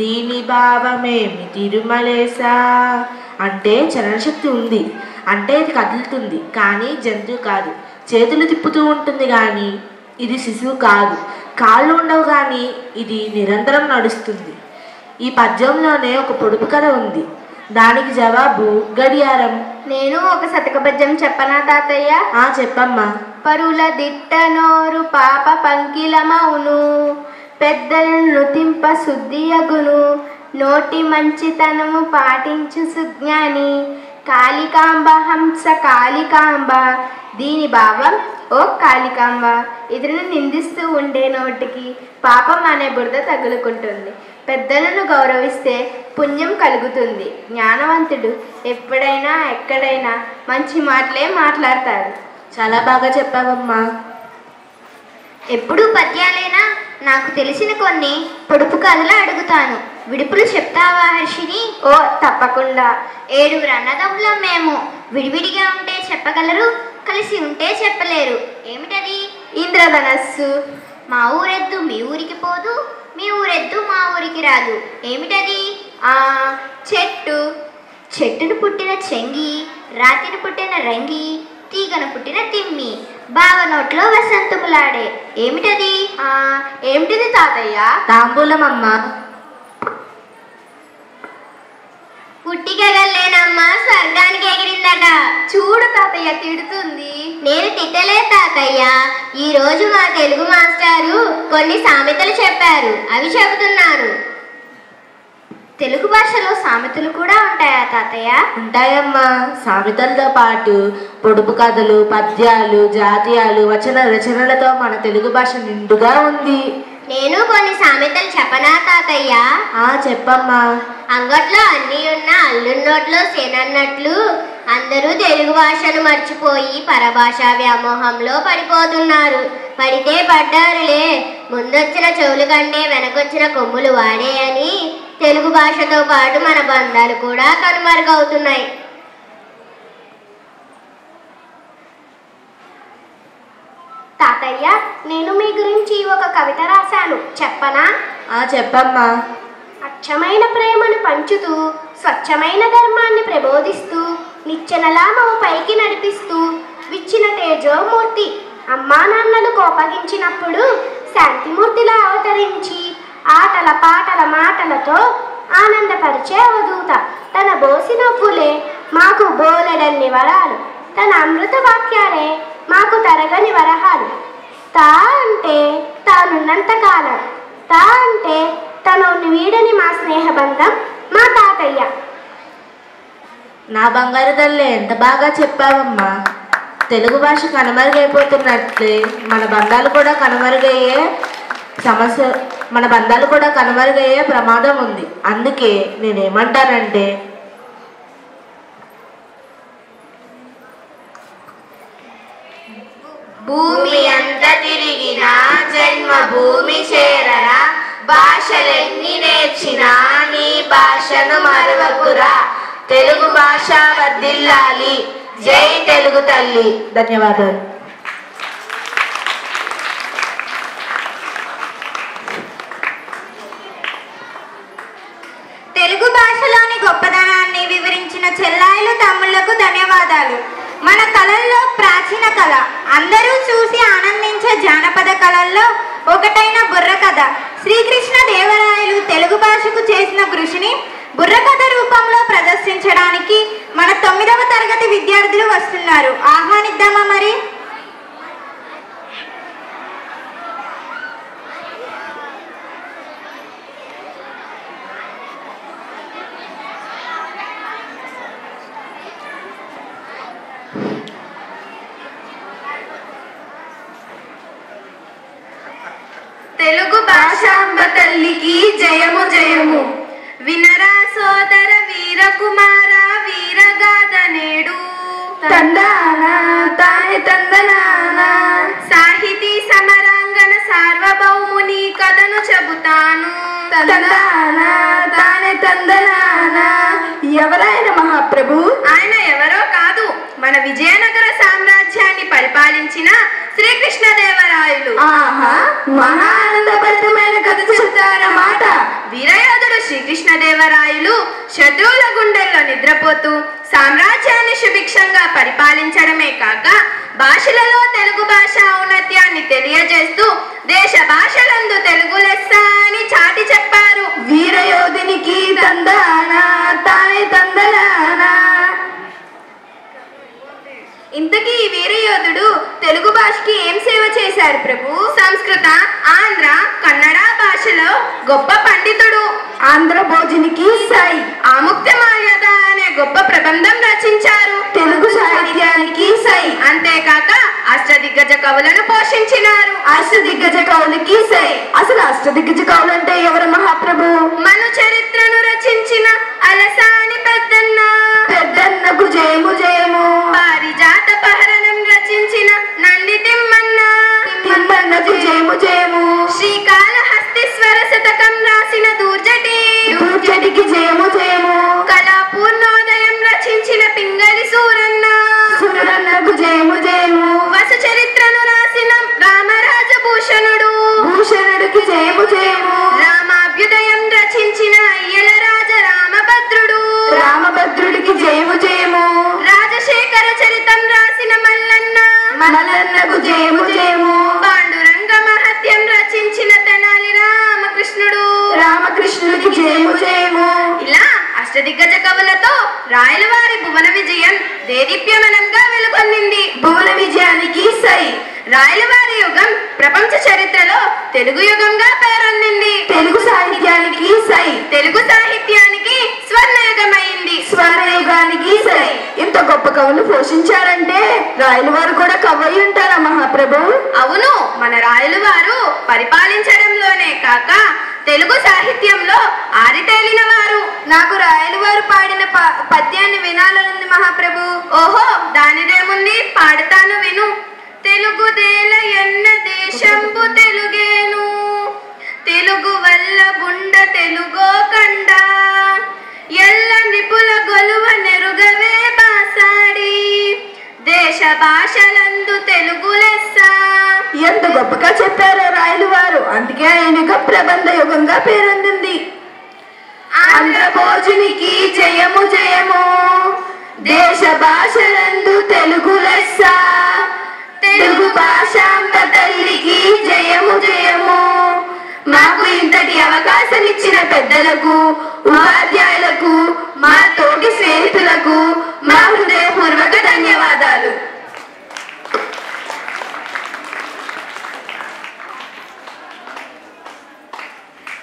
దీని భావమేమి తిరుమలేసా. అంటే చలనశక్తి ఉంది అంటే ఇది కదులుతుంది, కానీ జంతువు కాదు. చేతులు తిప్పుతూ ఉంటుంది కానీ ఇది శిశువు కాదు. కాళ్ళు ఉండవు కానీ ఇది నిరంతరం నడుస్తుంది. ఈ పద్యంలోనే ఒక పొడుపు కథ ఉంది. దానికి జవాబు గడియారం. నేను ఒక శతక పద్యం చెప్పనా తాతయ్య? చెప్పమ్మా. పరుల దిట్ట నోరు పాప పంకిలమౌను, పెద్దలను తింప శుద్ధియగును, నోటి మంచితనము పాటించు సుజ్ఞాని, కాళికాంబ హంస కాళికాంబ. దీని భావం, ఓ కాళికాంబ, ఇతరులను నిందిస్తూ ఉండే నోటికి పాపం అనే బురద తగులుకుంటుంది. పెద్దలను గౌరవిస్తే పుణ్యం కలుగుతుంది. జ్ఞానవంతుడు ఎప్పుడైనా ఎక్కడైనా మంచి మాటలే మాట్లాడతాడు. చాలా బాగా చెప్పావమ్మా. ఎప్పుడు పద్యాలేనా? నాకు తెలిసిన కొన్ని పొడుపు కథలు అడుగుతాను. విడుపులు చెప్తావా హర్షిని? ఓ తప్పకుండా. 7 అన్నదమ్ములం మేము. విడివిడిగా ఉంటే చెప్పగలరు, కలిసి ఉంటే చెప్పలేరు. ఏమిటది? ఇంద్రధనస్సు. మా ఊరెద్దు మీ ఊరికి పోదు, మీ ఊరెద్దు మా ఊరికి రాదు. ఏమిటది? చెట్టు. చెట్టును పుట్టిన చెంగి, రాతిని పుట్టిన రంగి, తీగను పుట్టిన తిమ్మి, బావ నోట్లో వసంతములాడే. ఏమిటది? ఏమిటిది తాతయ్య? తాంబూలమమ్మ. పుట్టికెగలేనమ్మా స్వర్గానికి ఎగిరిందట. చూడు తాతయ్య, తిడుతుంది. నేను తిట్టలేదు తాతయ్య. ఈ రోజు మా తెలుగు మాస్టారు కొన్ని సామెతలు చెప్పారు, అవి చెబుతున్నాను. తెలుగు భాషలో సామెతలు కూడా ఉంటాయా తాతయ్య? ఉంటాయమ్మా. సామెతలతో పాటు పొడుపు కథలు, పద్యాలు, జాతీయాలు, వచన రచనలతో మన తెలుగు భాష నిండుగా ఉంది. నేను కొన్ని సామెతలు చెప్పనా తాతయ్య? చెప్పమ్మా. అంగట్లో అన్నీ ఉన్న అల్లున్నోట్లో సేనన్నట్లు అందరూ తెలుగు భాషను మర్చిపోయి పరభాషా వ్యామోహంలో పడిపోతున్నారు. పడితే పడ్డారులే, ముందొచ్చిన చెవులు కంటే వెనకొచ్చిన కొమ్ములు వాడే అని తెలుగు భాషతో పాటు మన బంధాలు కూడా కనుమరుగవుతున్నాయి. తాతయ్య, నేను మీ గురించి ఒక కవిత రాశాను, చెప్పనా? చెప్పమ్మా. అచ్చమైన ప్రేమను పంచుతూ, స్వచ్ఛమైన ధర్మాన్ని ప్రబోధిస్తూ, నిచ్చెనలామవు పైకి నడిపిస్తూ విచ్చిన తేజోమూర్తి, అమ్మా నాన్నలు కోపగించినప్పుడు శాంతిమూర్తిలా అవతరించి ఆటల పాటల మాటలతో ఆనందపరిచే అవధూత, తన బోసి నవ్వులే మాకు బోలెడన్ని వరాలు, తన అమృత వాక్యాలే మాకు తరగని వరహాలు. తా అంటే తానున్నంత కాలం, తా అంటే తను వీడని మా స్నేహబంధం మా తాతయ్య. నా బంగారు తల్లి, ఎంత బాగా చెప్పావమ్మా. తెలుగు భాష కనుమరుగైపోతున్నట్లే మన బంధాలు కూడా కనుమరుగయ్యే ప్రమాదం ఉంది. అందుకే నేనేమంటానంటే, భూమి అంత తిరిగినా జన్మ భూమి చేరరా, భాషలెన్ని నేర్చినా నీ భాషను మరవకురా, తెలుగు భాష వర్ధిల్లాలి, జై తెలుగు తల్లి. ధన్యవాదాలు. తెలుగు భాషలోని గొప్పదనాన్ని వివరించిన చెల్లాయిలు తమ్ముళ్లకు ధన్యవాదాలు. మన కళల్లో ప్రాచీన కళ, అందరూ చూసి ఆనందించే జానపద కళల్లో ఒకటైన బుర్రకథ. శ్రీకృష్ణ దేవరాయలు తెలుగు భాషకు చేసిన కృషిని బుర్రకథ రూపంలో ప్రదర్శించడానికి మన 9వ తరగతి విద్యార్థులు వస్తున్నారు. ఆహ్వానిద్దామా మరి? భాషాంబ తల్లికి జయము జయము. వినరా సోదర వీరకుమార వీరగాథ నేడు. తందానా తానే తందనానా. సాహితీ సమరాంగణ సార్వభౌముని కథను చెబుతాను. తందానా తానే తందనానా. ఎవరైన మహాప్రభు? ఆయన ఎవరో కాదు, మన విజయనగర సామ్రాజ్యాన్ని పరిపాలించిన శ్రీకృష్ణదేవరాయలు. ఆహా, మహానందభరితమైన కథ చెబుతారన్నమాట. వీరయోధుడు శ్రీకృష్ణదేవరాయలు శత్రువుల గుండెల్లో నిద్రపోతూ సామ్రాజ్యాన్ని సుభిక్షంగా పరిపాలించడమే కాక భాషలలో తెలుగు భాష ఔన్నత్యాన్ని తెలియజేస్తూ దేశ భాషలందు తెలుగు లెస్స అని చాటి చెప్పారు. వీరయోధునికి తందానా తానే తందనానా. ఇంతకీ ఈ వీరయోధుడు తెలుగు భాషకి ఏం సేవ చేశారు ప్రభు? సంస్కృత, ఆంధ్ర, కన్నడ భాషలో గొప్ప పండితుడు. ఆంధ్ర భోజనికి సై. ఆముక్తమాల్యద అనే గొప్ప ప్రబంధం రచించారు. తెలుగు సాహిత్యానికి సై. అంతేకాక అష్టదిగ్గజ కవులను పోషించినారు. అష్టదిగ్గజ కవులకి సై. అసలు అష్టదిగ్గజ కవులు అంటే ఎవరు మహాప్రభు? మను చరిత్రను రచించిన అలసాని పెద్దన్న. పెద్దన్నకు జయము జయము. పారిజాత పహరణం రచించిన నంది తిమ్మన్న. తిమ్మన్నకు జయము జయము. శ్రీకాళహస్తీశ్వర శతకం రాసిన దూర్జటి. దూర్జటికి జయము జయము. కళాపూర్ణోదయం రచించిన పింగళి సూరన్న. సురన్నకు జయము జయము. వసు చరిత్రను రాసిన రామరాజభూషణుడు. భూషణుడికి జయము జయము. రామాభ్యుదయం రచించిన అయ్యల రాజ రామభద్రుడు. రామభద్రుడికి జయము జయము. రాజశేఖర చరితం రాసిన మల్లన్న. మల్లన్నకు జయము జయము. పాండురంగ మహత్యం రచించిన తెనాలి రామకృష్ణుడు. రామకృష్ణుడికి జయము జయము. ఇలా అష్టదిగ్గజ కవులతో రాయలవారి భువన విజయం దేదీప్యమనంగా వెలుగొందింది. భువన విజయానికి సై. రాయలవారి యుగం ప్రపంచ చరిత్రలో తెలుగు యుగంగా పేరొందింది. తెలుగు సాహిత్యానికి సై. తెలుగు సాహిత్యానికి స్వర్ణయుగమైంది. స్వర్ణయుగానికి సై. ఇంత గొప్ప కవులు పోషించారంటే రాయలు వారు కూడా కవయి ఉంటారా మహాప్రభు? అవును, మన రాయలు వారు పరిపాలించడంలోనే కాక తెలుగు సాహిత్యంలో ఆరితేలిన వారు. నాకు రాయలు వారు పాడిన పద్యాన్ని వినాలనుంది మహాప్రభు. ఓహో, దానిదేముంది, పాడతాను విను. తెలుగుదేల ఎన్న దేశంబు తెలుగేను, తెలుగు వల్ల బుండ తెలుగో కండ, ఎల్ల నిపుల గొలువ నెరుగవే బాసాడి, దేశ భాషలందు తెలుగు లెస్స. ఎంత గొప్పగా చెప్పారో రాయలు వారు. అందుకే ఆయన ప్రబంధ యుగంగా పేరొందింది. ఆంధ్ర భోజునికి జయము జయము. దేశ భాషలందు తెలుగు లెస్స. తెలుగు భాషాంబ తల్లికి జయము జయము. మాకు ఇంతటి అవకాశం ఇచ్చిన పెద్దలకు, ఉపాధ్యాయులకు, మా తోటి స్నేహితులకు మా హృదయపూర్వక ధన్యవాదాలు.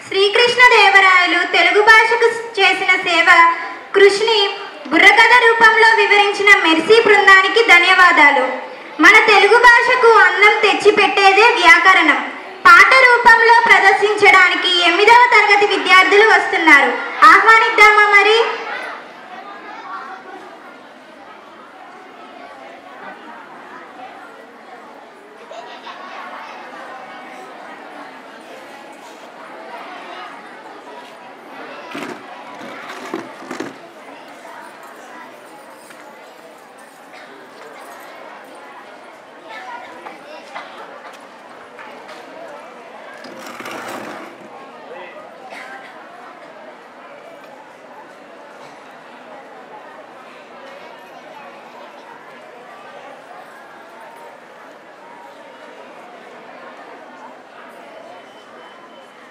శ్రీకృష్ణదేవరాయలు తెలుగు భాషకు చేసిన సేవ కృషిని బుర్రకథ రూపంలో వివరించిన మెర్సీ బృందానికి ధన్యవాదాలు. మన తెలుగు భాషకు అందం తెచ్చిపెట్టేదే వ్యాకరణం. పాట రూపంలో ప్రదర్శించడానికి 8వ తరగతి విద్యార్థులు వస్తున్నారు. ఆహ్వానిద్దామా మరి?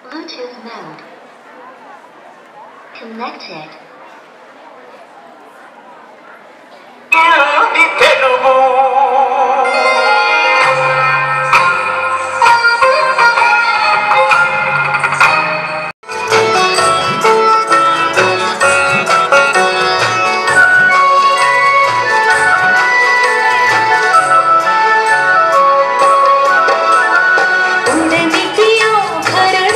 Bluetooth mode. Connected. उड़न की ओखर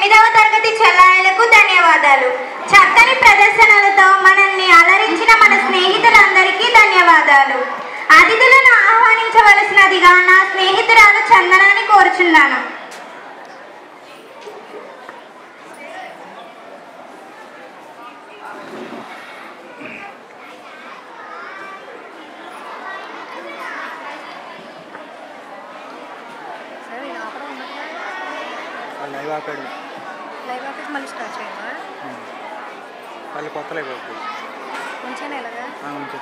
8వ తరగతి చెల్లాయిలకు ధన్యవాదాలు. చక్కని ప్రదర్శనలతో మనల్ని అలరించిన మన స్నేహితులందరికీ ధన్యవాదాలు. అతిథులను ఆహ్వానించవలసినదిగా నా స్నేహితురాలు చందనాన్ని కోరుచున్నాను. లైవ్ ఆపాడు మళ్ళీ స్టార్ట్ చేయమా మళ్ళీ కొత్త లైవ్ ఆపాడు ఉంచేనా ఇలాగా ఉంచు.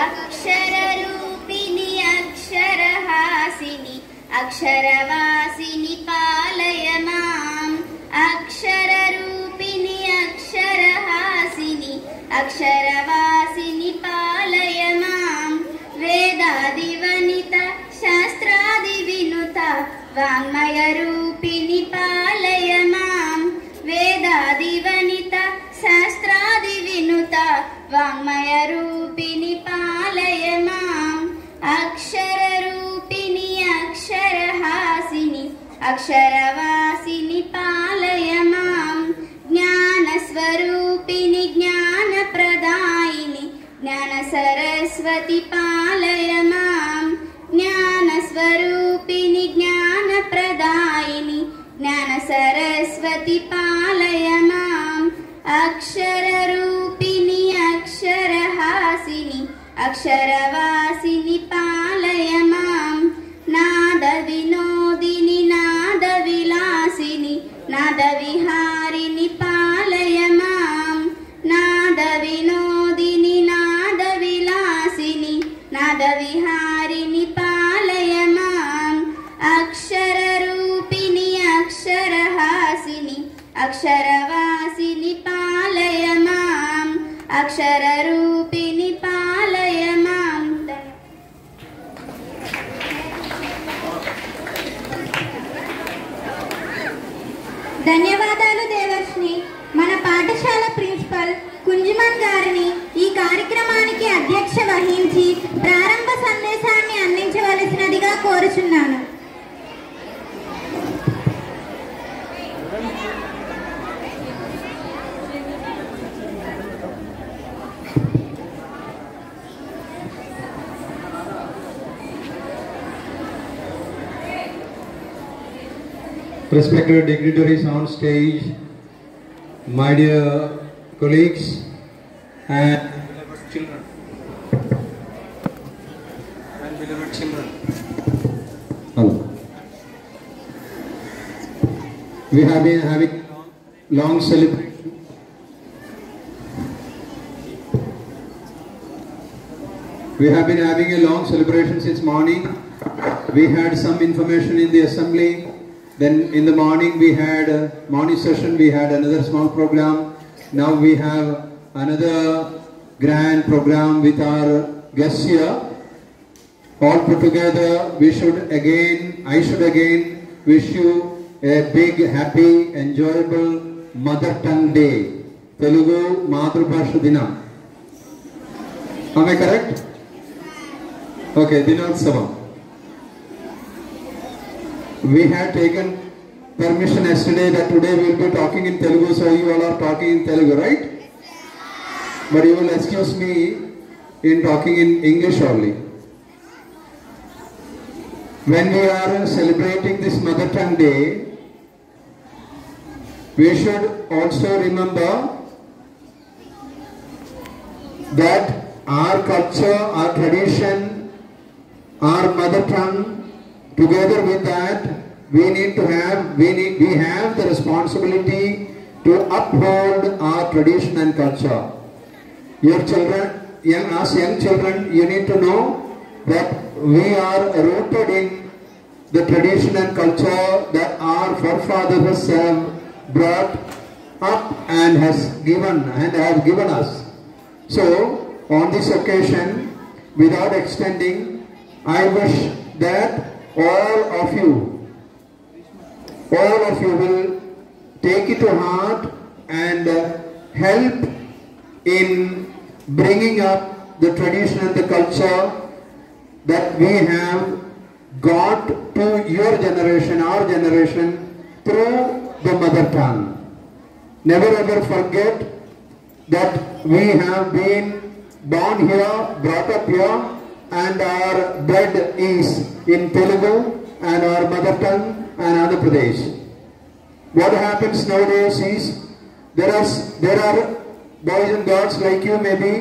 అక్షరరూపిణి అక్షరహాసిని అక్షరవాసిని పాలయ మాం. అక్షరరూపిణి అక్షరహాసిని అక్షరవాసిని పాలయ మాం. వేదాదివనిత శాస్త్రాది వినుత వాంగ్మయ రూపిణి పాలయ మాం. వేదాదివనిత శాస్త్రాది వినుత వాంగ్మయ రూపిణి పాలయ మాం. అక్షరరూపిణి అక్షరహాసిని అక్షరవాసిని పాలయ మాం. జ్ఞానస్వరూపిణి జ్ఞానప్రదాయిని జ్ఞాన సరస్వతి పాలయ మాం. జ్ఞానస్వరూపిణి జ్ఞానప్రదాయిని జ్ఞాన సరస్వతి పాలయ మాం. అక్షరరూపిణి అక్షరహాసిని అక్షరవాసిని పాలయ మాం. నాద వినోదిని నాద విలాసిని నాద విహారిని పాలయ మాం. నాద వినోదిని నాద విలాసిని నాద విహారిని పాలయ మాం. అక్షరరూపిణి అక్షరహాసిని అక్షరవాసిని పాలయ మాం. అక్షరరూపిణి పాలయ మాం. ధన్యవాదాలు దేవర్షిని. మన పాఠశాల ప్రిన్సిపల్ కుంజుమన్ గారిని ఈ కార్యక్రమానికి అధ్యక్ష వహించి ప్రారంభ సందేశాన్ని అందించవలసినదిగా కోరుచున్నాను. Respected dignitaries on stage, my dear colleagues and beloved children. Hello. We have been having long celebration. We have been having a long celebration since morning. We had some information in the assembly. Then in the morning we had a morning session, we had another small program. Now we have another grand program with our guests here. All put together, I should again wish you a big, happy, enjoyable Mother Tongue Day. Telugu Matrubhasha Dinam. Am I correct? Okay, Dinotsavam. We had taken permission yesterday that today we will be talking in Telugu, so you all are talking in Telugu, right? But you will excuse me in talking in English only. When we are celebrating this Mother Tongue Day, we should also remember that our culture, our tradition, our mother tongue, together with that, we have the responsibility to uphold our tradition and culture. Your children, as young children, you need to know that we are rooted in the tradition and culture that our forefathers have brought up and have given us. So, on this occasion, without extending, I wish that all of you will take it to heart and help in bringing up the tradition and the culture that we have got to your generation, our generation, through the mother tongue. Never ever forget that we have been born here, brought up here, and our blood is in Telugu and our mother tongue and Andhra Pradesh. What happens nowadays is there are boys and girls like you maybe,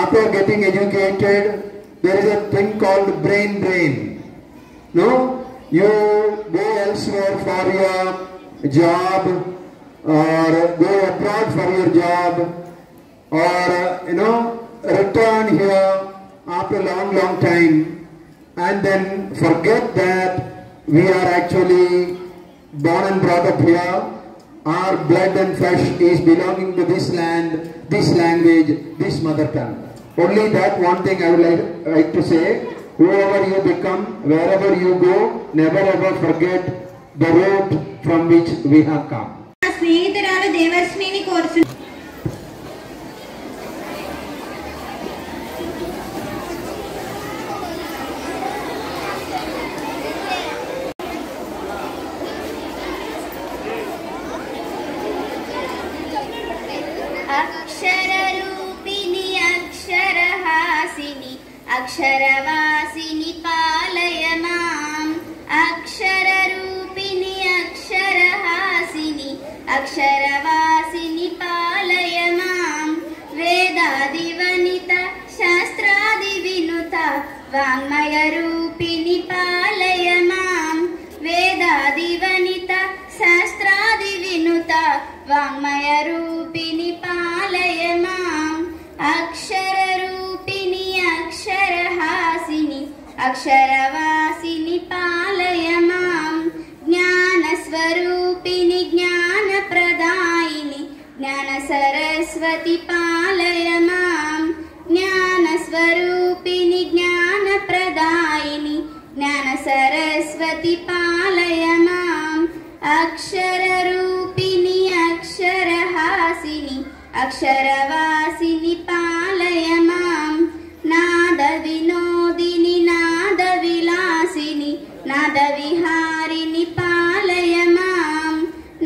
after getting educated, there is a thing called brain drain. No, you go elsewhere for your job or go abroad for your job or return here after a long time and then forget that we are actually born and brought up here. Our blood and flesh is belonging to this land, this language, this mother tongue. Only that one thing I would like to say, whoever you become, wherever you go, never ever forget the root from which we have come. స్నేహితురాలు దేవర్షిని కోరుచు అక్షరరూపిణి అక్షరహాసిని అక్షరవాసిని పాలయ మాం. అక్షరరూపిణి అక్షరహాసిని అక్షరవాసిని పాలయ మాం. వేదాదివనిత శాస్త్రాది వినుత వాంగ్మయ రూపిణి పాలయ మాం. వేదాదివనిత శాస్త్రాది వినుత వాంగ్మయ రూపిణి పాలయ మాం. అక్షరరూపిణి అక్షరహాసిని అక్షరవాసిని పాలయ మాం. జ్ఞానస్వరూపిణి జ్ఞానప్రదాయిని జ్ఞాన సరస్వతి పాలయ మాం. జ్ఞానస్వరూపిణి జ్ఞానప్రదాయిని జ్ఞాన సరస్వతి పాలయ మాం. అక్షరరూపిణి అక్షరహాసిని అక్షరవాసిని పాలయ మాం. నాద వినోదిని నాద విలాసిని నాద విహారిని పాలయ మాం.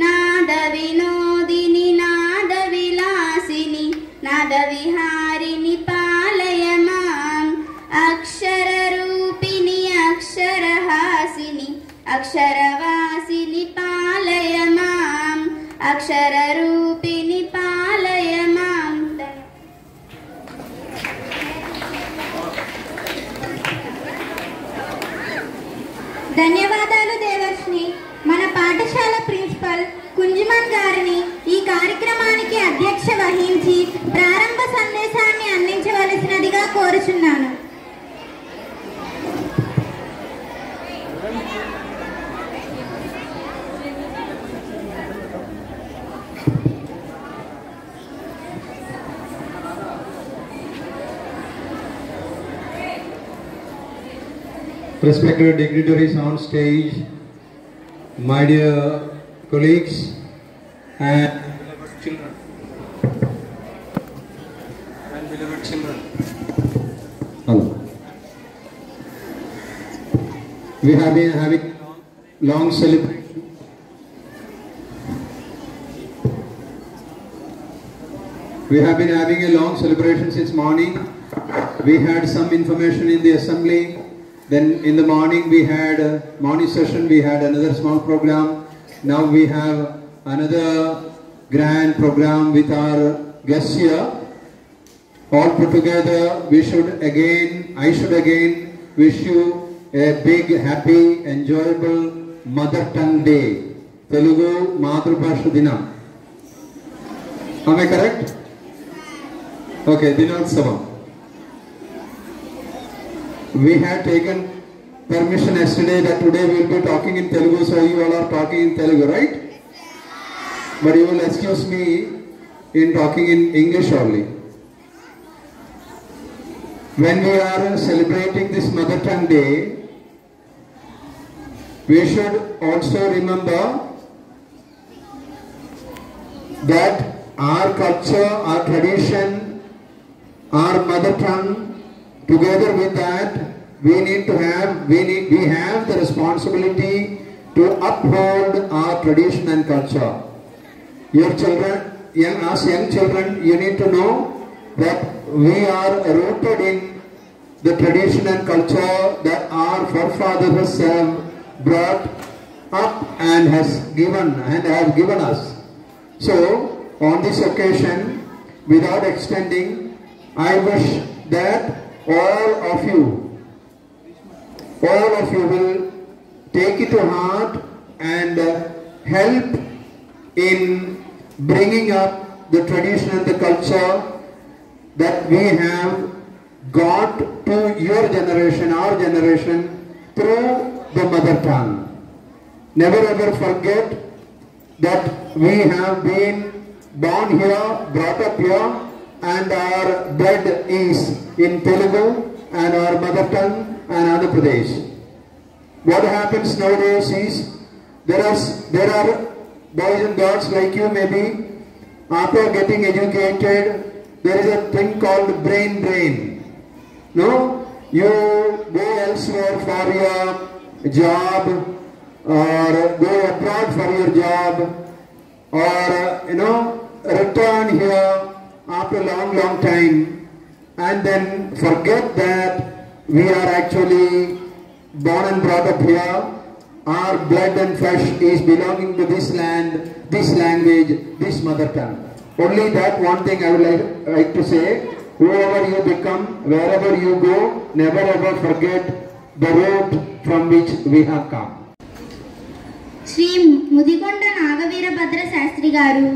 నాద వినోదిని నాద విలాసిని నాద విహారిని పాలయ మాం. అక్షరరూపిణి అక్షరహాసిని అక్షరవాసిని పాలయ మాం. అక్షరరూపిణి పాలయ మాం. ధన్యవాదాలు దేవర్షిని. మన పాఠశాల ప్రిన్సిపల్ కుంజుమన్ గారిని ఈ కార్యక్రమానికి అధ్యక్ష వహించి ప్రారంభ సందేశాన్ని అందించవలసినదిగా కోరుచున్నాను. Respected dignitaries on stage, my dear colleagues and beloved children. Hello. We have been having long celebration. We have been having a long celebration since morning. We had some information in the assembly. Then in the morning we had a morning session, we had another small program. Now we have another grand program with our guests here. All put together, I should again wish you a big, happy, enjoyable Mother Tongue Day. Telugu Madhrubhasha Dinam. Am I correct? Okay, Dinotsavam. We had taken permission yesterday that today we will be talking in Telugu, so you all are talking in Telugu, right? But you will excuse me in talking in English only. When we are celebrating this Mother Tongue Day, we should also remember that our culture, our tradition, our mother tongue. Together with that, we have the responsibility to uphold our tradition and culture. Your children, as young children, you need to know that we are rooted in the tradition and culture that our forefathers have brought up and have given us. So, on this occasion, without extending, I wish that all of you will take it to heart and help in bringing up the tradition and the culture that we have got to your generation, our generation, through the mother tongue. Never ever forget that we have been born here, brought up here, and our blood is in Telugu and our mother tongue and Andhra Pradesh. What happens nowadays is there are boys and girls like you maybe, after getting educated, there is a thing called brain drain. No, you go elsewhere for your job or go abroad for your job or return here after a long time and then forget that we are actually born and brought up here. Our blood and flesh is belonging to this land, this language, this mother tongue. Only that one thing I would like to say, whoever you become, wherever you go, never ever forget the root from which we have come. Shri Mudigonda నాగవీరభద్ర Sastry గారు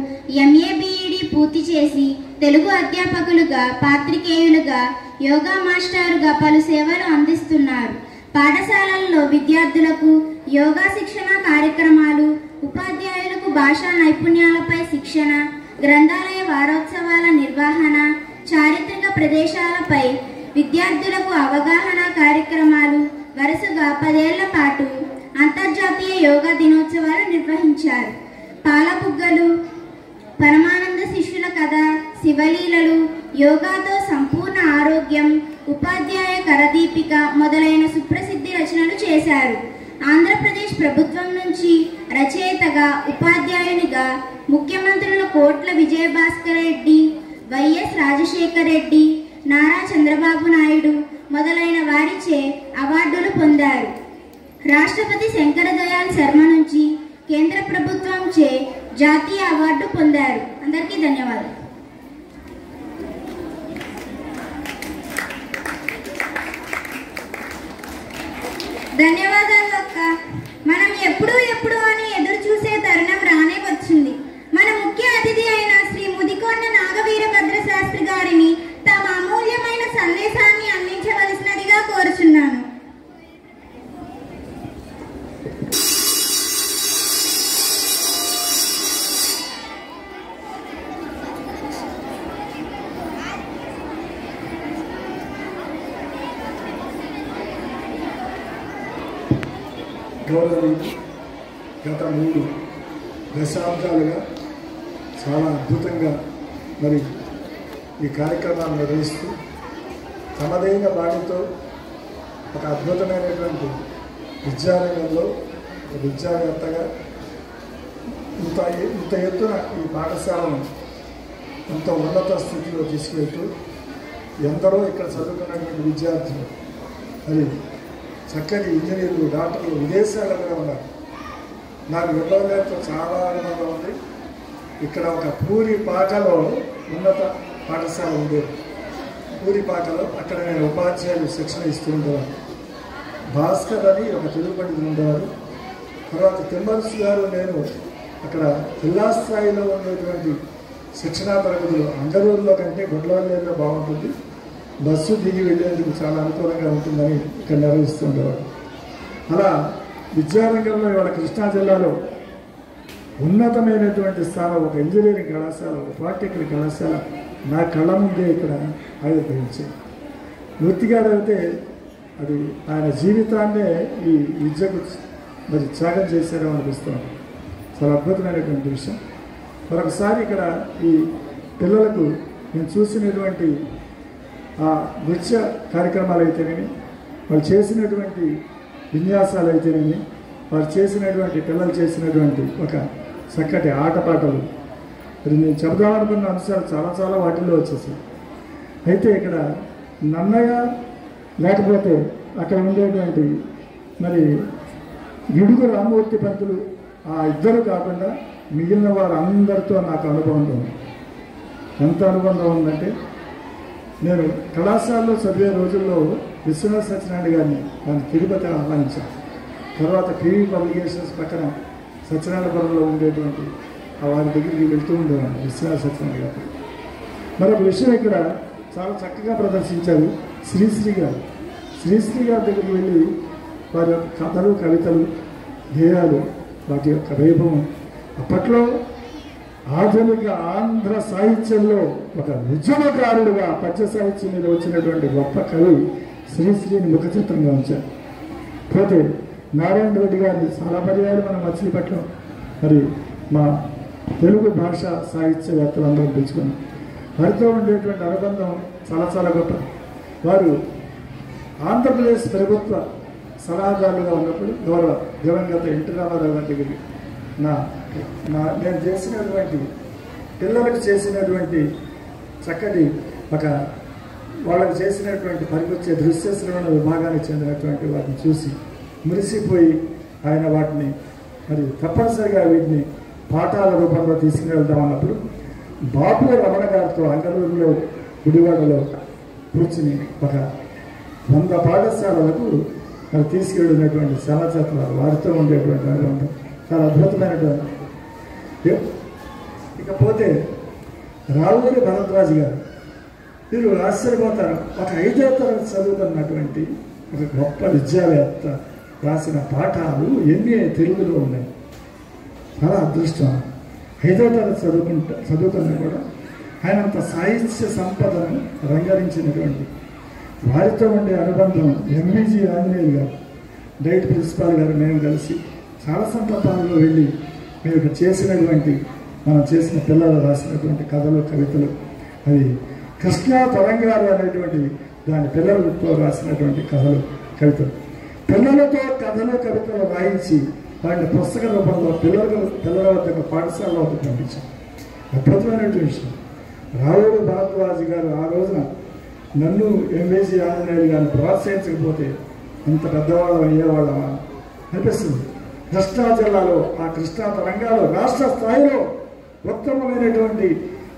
MA B Ed పూర్తి చేసి తెలుగు అధ్యాపకులుగా, పాత్రికేయులుగా, యోగా మాస్టరుగా పలు సేవలు అందిస్తున్నారు. పాఠశాలల్లో విద్యార్థులకు యోగా శిక్షణ కార్యక్రమాలు, ఉపాధ్యాయులకు భాషా నైపుణ్యాలపై శిక్షణ, గ్రంథాలయ వారోత్సవాల నిర్వహణ, చారిత్రక ప్రదేశాలపై విద్యార్థులకు అవగాహన కార్యక్రమాలు వరుసగా 10 ఏళ్ల పాటు అంతర్జాతీయ యోగా దినోత్సవాలు నిర్వహించారు. పాలబుగ్గలు, పరమానంద శిష్యుల కథ, శివలీలలు, యోగాతో సంపూర్ణ ఆరోగ్యం, ఉపాధ్యాయ కరదీపిక మొదలైన సుప్రసిద్ధి రచనలు చేశారు. ఆంధ్రప్రదేశ్ ప్రభుత్వం నుంచి రచయితగా, ఉపాధ్యాయునిగా ముఖ్యమంత్రుల కోట్ల విజయభాస్కర్ రెడ్డి, వైఎస్ రాజశేఖర రెడ్డి, నారా చంద్రబాబు నాయుడు మొదలైన వారిచే అవార్డులు పొందారు. రాష్ట్రపతి శంకర దయాళ్ శర్మ నుంచి కేంద్ర ప్రభుత్వంచే జాతీయ అవార్డు పొందారు. అందరికీ ధన్యవాదాలు. ధన్యవాదాలు అక్క. మనం ఎప్పుడు అని ఎదురు చూసే తరుణం రానే వచ్చింది. మన ముఖ్య అతిథి అయిన శ్రీ ముదికొండ నాగవీరభద్ర శాస్త్రి గారిని తమ అమూల్యమైన సందేశాన్ని అందించవలసినదిగా కోరుచున్నాను. గౌరవనీయులు గత 3 దశాబ్దాలుగా చాలా అద్భుతంగా మరి ఈ కార్యక్రమాన్ని నిర్వహిస్తూ తమదైన బాణితో ఒక అద్భుతమైనటువంటి విద్యారంగంలో విద్యావేత్తగా ఇంత ఎత్తున ఈ పాఠశాలను ఇంత ఉన్నత స్థితిలో తీసుకెళ్తూ ఎందరో ఇక్కడ చదువుకున్నటువంటి విద్యార్థులు మరి చక్కని ఇంజనీర్లు, డాక్టర్లు విదేశాలలో ఉన్నారు. నాకు వెళ్ళడంతో చాలా ఆనందంగా ఉంది. ఇక్కడ ఒక పూరిపాకలో ఉన్నత పాఠశాల ఉండేది. పూరిపాకలో అక్కడ నేను ఉపాధ్యాయులు శిక్షణ ఇస్తూ ఉండేవారు. భాస్కర్ అని ఒక తెలుగు పండితులు ఉండేవారు. తర్వాత తిమ్మర్స్ గారు, నేను అక్కడ జిల్లా స్థాయిలో ఉండేటువంటి శిక్షణా తరగతులు అంగరూరులో కంటే గుడ్లవల్లేరులో బాగుంటుంది, బస్సు దిగి వెళ్ళేందుకు చాలా అనుకూలంగా ఉంటుందని ఇక్కడ నిర్వహిస్తుండేవాడు. అలా విద్యారంగంలో ఇవాళ కృష్ణా జిల్లాలో ఉన్నతమైనటువంటి స్థానం ఒక ఇంజనీరింగ్ కళాశాల, ఒక పాలిటెక్నిక్ కళాశాల నా కళ్ళ ముందే ఇక్కడ ఆవిర్భవించింది. మూర్తి గారు అయితే అది ఆయన జీవితాన్నే ఈ విద్యకు మరి త్యాగం చేశారో అనిపిస్తుంది. చాలా అద్భుతమైనటువంటి విషయం. మరొకసారి ఇక్కడ ఈ పిల్లలకు నేను చూసినటువంటి ఆ నృత్య కార్యక్రమాలు అయితేనేమి, వాళ్ళు చేసినటువంటి విన్యాసాలు అయితేనేమి, వారు చేసినటువంటి పిల్లలు చేసినటువంటి ఒక చక్కటి ఆటపాటలు, మరి నేను చెబుదామనుకున్న అంశాలు చాలా చాలా వాటిల్లో వచ్చేసాయి. అయితే ఇక్కడ నన్నయ్య లేకపోతే అక్కడ ఉండేటువంటి మరి గిడుగు రామమూర్తి పంతులు ఆ ఇద్దరు కాకుండా మిగిలిన వారు అందరితో నాకు అనుబంధం ఉంది. ఎంత అనుబంధం ఉందంటే, నేను కళాశాలలో చదివే రోజుల్లో విశ్వనాథ సత్యనారాయణ గారిని ఆయన తిరుపతి ఆహ్వానించాను. తర్వాత టీవీ పబ్లికేషన్స్ పక్కన సత్యనారాయణపురంలో ఉండేటువంటి వారి దగ్గరికి వెళ్తూ ఉండేవాడిని విశ్వనాథ సత్యనారాయణ గారు. మరొక విషయం ఇక్కడ చాలా చక్కగా ప్రదర్శించారు శ్రీశ్రీ గారు. శ్రీశ్రీ గారి దగ్గరికి వెళ్ళి వారి యొక్క కథలు, కవితలు, గేయాలు, వాటి యొక్క వైభవం, అప్పట్లో ఆధునిక ఆంధ్ర సాహిత్యంలో ఒక ఉద్యమకారుడుగా పద్య సాహిత్యం మీద వచ్చినటువంటి గొప్ప కవి శ్రీశ్రీని ముఖచిత్రంగా ఉంచారు. పోతే నారాయణ రెడ్డి గారిని చాలా పర్యాలు మనం మచిలీపట్నం మరి మా తెలుగు భాష సాహిత్యవేత్తలందరూ పిలుచుకున్నాం. వారితో ఉండేటువంటి అనుబంధం చాలా చాలా గొప్ప. వారు ఆంధ్రప్రదేశ్ ప్రభుత్వ సలహాదారులుగా ఉన్నప్పుడు గౌరవ దివంగత ఎన్టీ రామారావు గారి దగ్గరికి నేను చేసినటువంటి పిల్లలకు చేసినటువంటి చక్కటి ఒక వాళ్ళకు చేసినటువంటి పనికొచ్చే దృశ్య శ్రవణ విభాగానికి చెందినటువంటి వాటిని చూసి మురిసిపోయి ఆయన వాటిని మరి తప్పనిసరిగా వీటిని పాఠాల రూపంలో తీసుకుని వెళ్దామన్నప్పుడు బాపు రమణ గారితో అంగళూరులో గుడివాడలో కూర్చుని ఒక 100 పాఠశాలలకు మరి తీసుకెళ్ళినటువంటి సమాచారం వారితో ఉండేటువంటి అనుబంధం చాలా అద్భుతమైనటువంటి. ఇకపోతే రావులూరి భరద్వాజ్ గారు, వీరు ఆశ్చర్యపోతారు. ఒక 5వ తరగతి చదువుకున్నటువంటి ఒక గొప్ప విద్యావేత్త రాసిన పాఠాలు MA తెలుగులో ఉన్నాయి. చాలా అదృష్టం. 5వ తరగతి చదువుకున్నా కూడా ఆయనంత సాహిత్య సంపదను రంగరించినటువంటి వారితో ఉండే అనుబంధం. MVG ఆంజనేయులు గారు, డైట్ ప్రిన్సిపాల్ గారు, మేము కలిసి చాలా సందర్భాల్లో వెళ్ళి మేము ఇక్కడ చేసినటువంటి మనం చేసిన పిల్లలు రాసినటువంటి కథలు, కవితలు, అది కృష్ణా తరంగాలు అనేటువంటి దాని పిల్లలతో రాసినటువంటి కథలు, కవితలు, పిల్లలతో కథలు, కవితలు రాయించి వాటిని పుస్తక రూపంలో పిల్లల వద్దకు పాఠశాల వద్దకు పంపించాం. అద్భుతమైనటువంటి విషయం. రావుడు భరద్వాజ్ గారు ఆ రోజున నన్ను MVG ఆంజనేయులు గారిని ప్రోత్సహించకపోతే అంత పెద్దవాళ్ళం అయ్యేవాళ్ళమా అనిపిస్తుంది. కృష్ణా జిల్లాలో ఆ కృష్ణా తరంగాలో రాష్ట్ర స్థాయిలో ఉత్తమమైనటువంటి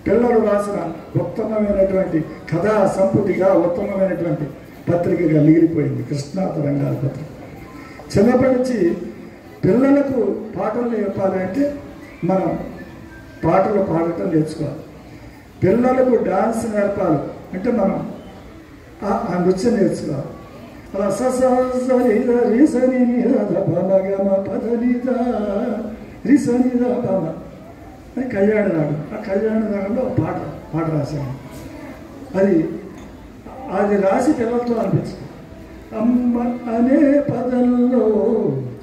పిల్లలు రాసిన ఉత్తమమైనటువంటి కథా సంపుటిగా ఉత్తమమైనటువంటి పత్రికగా మిగిలిపోయింది కృష్ణా తరంగాల పత్రిక. చిన్నప్పటి నుంచి పిల్లలకు పాటలు నేర్పాలంటే మనం పాటలు పాడటం నేర్చుకోవాలి. పిల్లలకు డాన్స్ నేర్పాలి అంటే మనం ఆ నృత్యం నేర్చుకోవాలి. అలా అని కళ్యాణ రాగం. ఆ కళ్యాణ రాగంలో పాట రాశాను. అది రాసి పిల్లలతో అనిపించింది. అమ్మ అనే పదంలో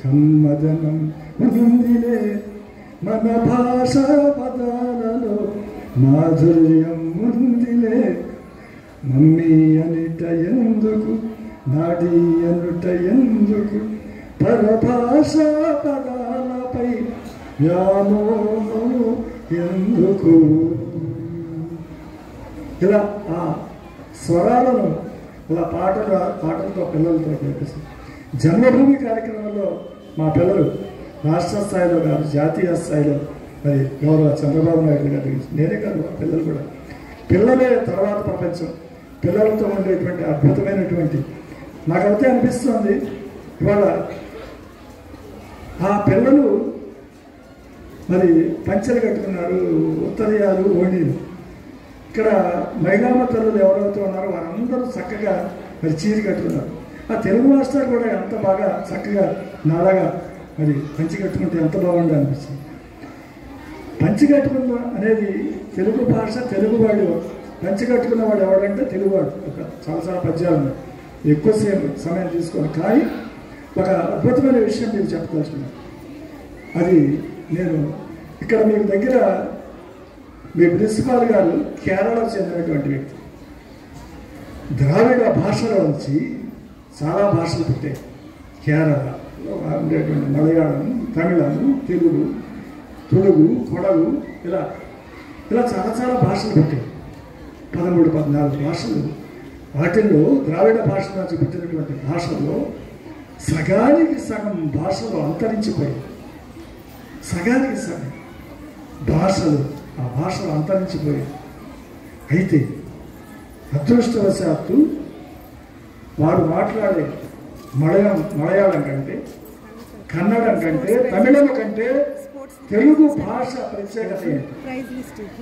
కమ్మదనం ఉందిలే, మన భాష పదాలలో మాధుర్యం ఉందిలే, మమ్మీ అనిట ఎందుకు, నాడి అనుట ఎందుకు, పరభాష పదాలపై వ్యామోహం ఎందుకు. ఇలా ఆ స్వరాలను ఇలా పాటలతో పిల్లలతో నేర్పిస్తుంది. జన్మభూమి కార్యక్రమంలో మా పిల్లలు రాష్ట్ర స్థాయిలో కాదు, జాతీయ స్థాయిలో మరి గౌరవ చంద్రబాబు నాయుడు గారి నేనే కాదు, పిల్లలు కూడా. పిల్లలే తర్వాత ప్రపంచం. పిల్లలతో ఉండేటువంటి అద్భుతమైనటువంటి నాకైతే అనిపిస్తుంది ఇవాళ ఆ పిల్లలు మరి పంచెలు కట్టుకున్నారు, ఉత్తరీయాలు, ఓణీలు. ఇక్కడ మహిళా తల్లులు ఎవరైతే ఉన్నారో వారందరూ చక్కగా మరి చీర కట్టుకున్నారు. ఆ తెలుగు మాస్టర్ కూడా ఎంత బాగా చక్కగా నాలాగా మరి పంచి కట్టుకుంటే ఎంత బాగుంది అనిపిస్తుంది. పంచి కట్టుకున్న అనేది తెలుగు భాష, తెలుగువాడు. పంచి కట్టుకున్నవాడు ఎవడంటే తెలుగువాడు. ఒక చాలా పద్యాలు ఉన్నాయి, ఎక్కువ సమయం తీసుకొని. కానీ ఒక అద్భుతమైన విషయం మీకు చెప్పదలుచుకున్నాను. అది నేను ఇక్కడ మీకు దగ్గర మీ ప్రిన్సిపాల్ గారు కేరళకు చెందినటువంటి వ్యక్తి. ద్రావిడ భాషలో నుంచి చాలా భాషలు పుట్టాయి. కేరళలో ఉండేటువంటి మలయాళం, తమిళం, తెలుగు, తులుగు, కొడగు, ఇలా చాలా చాలా భాషలు పుట్టాయి. 13-14 భాషలు. వాటిల్లో ద్రావిడ భాష నుంచి పుట్టినటువంటి భాషల్లో సగానికి సగం భాషలు అంతరించిపోయాయి. సగానికి సగం భాషలు ఆ భాషలు అంతరించిపోయాయి. అయితే అదృష్టవశాత్తు వాడు మాట్లాడే మలయాళం కంటే, కన్నడం కంటే, తమిళం కంటే తెలుగు భాష ప్రత్యేకత ఏంటి?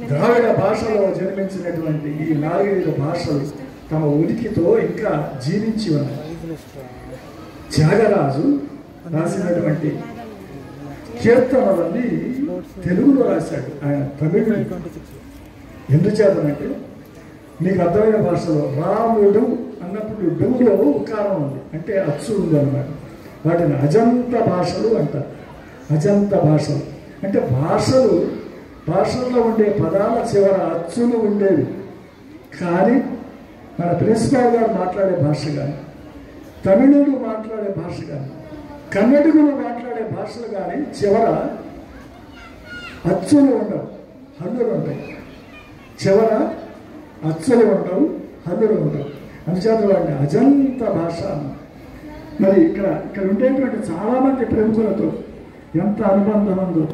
ద్రావిడ భాషలో జన్మించినటువంటి ఈ 4 భాషలు తమ ఉనికితో ఇంకా జీవించి ఉన్నాయి. త్యాగరాజు రాసినటువంటి కీర్తనలన్నీ తెలుగులో రాశాడు. ఆయన తమిళ ఎందుచేతనంటే మీకు అర్థమైన భాషలో రాముడు అన్నప్పుడు డూలో ఉకారం ఉంది, అంటే అచ్చు ఉంది అన్నమాట. వాటిని అజంత భాషలు అంటారు. అజంత భాషలు అంటే భాషల్లో ఉండే పదాల చివర అచ్చులు ఉండేవి. కానీ మన ప్రిన్సిపాల్ గారు మాట్లాడే భాష కానీ, తమిళులు మాట్లాడే భాష కానీ, కన్నడిగులు మాట్లాడే భాషలు కానీ చివర అచ్చులు ఉండవు, హల్లులు ఉంటాయి. చివర అచ్చులు ఉండవు, హల్లులు ఉండవు. అందుచేత వాడిని అజంత భాష అన్నారు. మరి ఇక్కడ ఉండేటువంటి చాలామంది ప్రముఖులతో ఎంత అనుబంధం ఉందో.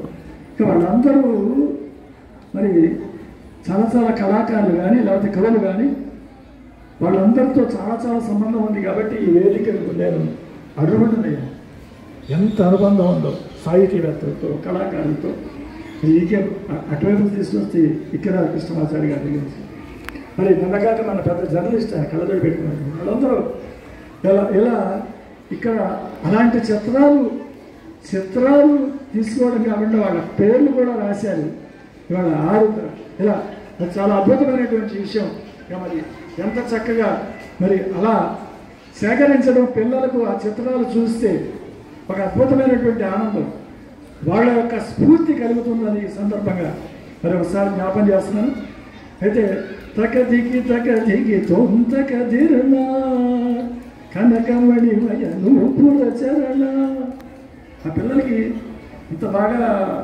ఇక వాళ్ళందరూ మరి చాలా చాలా కళాకారులు కానీ, లేకపోతే కళలు కానీ, వాళ్ళందరితో చాలా చాలా సంబంధం ఉంది. కాబట్టి ఈ వేదికకు నేను అడుగుతున్నాను ఎంత అనుబంధం ఉందో సాహితీవేత్తలతో, కళాకారులతో. ఈకే అటువైపు తీసుకొస్తే ఇక్కడ కృష్ణమాచారి గారి గురించి మరి నిన్నగాక మన పెద్ద జర్నలిస్ట్ ఆయన కళ్ళజోడు పెట్టుకున్నారు. వాళ్ళందరూ ఇలా ఇక్కడ అలాంటి చిత్రాలు తీసుకోవడం కాకుండా వాళ్ళ పేర్లు కూడా రాశారు. ఇవాళ ఆరుద్ర ఇలా అది చాలా అద్భుతమైనటువంటి విషయం. మరి ఎంత చక్కగా మరి అలా సేకరించడం, పిల్లలకు ఆ చిత్రాలు చూస్తే ఒక అద్భుతమైనటువంటి ఆనందం, వాళ్ళ యొక్క స్ఫూర్తి కలుగుతుందని ఈ సందర్భంగా మరి ఒకసారి జ్ఞాపం చేస్తున్నాను. అయితే తక దిగి తొంతకదిరునా కనకమణి మయనూపుర చరణ. ఆ పిల్లలకి ఇంత బాగా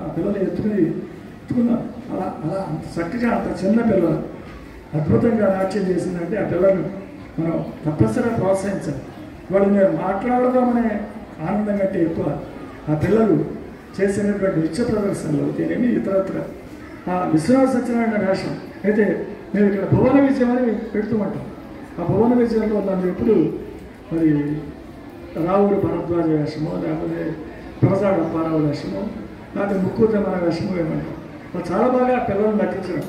ఆ పిల్లలు ఎత్తుకున్నారు. అలా అంత చక్కగా అంత చిన్న పిల్లలు అద్భుతంగా నాట్యం చేసిందంటే ఆ పిల్లలను మనం తప్పనిసరిగా ప్రోత్సహించాలి. వాళ్ళు నేను మాట్లాడదామనే ఆనందం కంటే ఎక్కువ ఆ పిల్లలు చేసినటువంటి నృత్య ప్రదర్శనలు దీనేమి ఇతరత్ర ఆ విశ్వనాథ సత్యనారాయణ వేషం. అయితే మేము ఇక్కడ భువన విజయం అని పెడుతూ ఉంటాం. ఆ భువన విజయంలో నన్ను ఎప్పుడు మరి రావుడు భరద్వాజ వేషమో, లేకపోతే ప్రసాద్ అప్పారావు వేషమో, లేకపోతే ముక్కుతమన వేషమో ఏమంటాం. వాళ్ళు చాలా బాగా పిల్లలను నటించడం.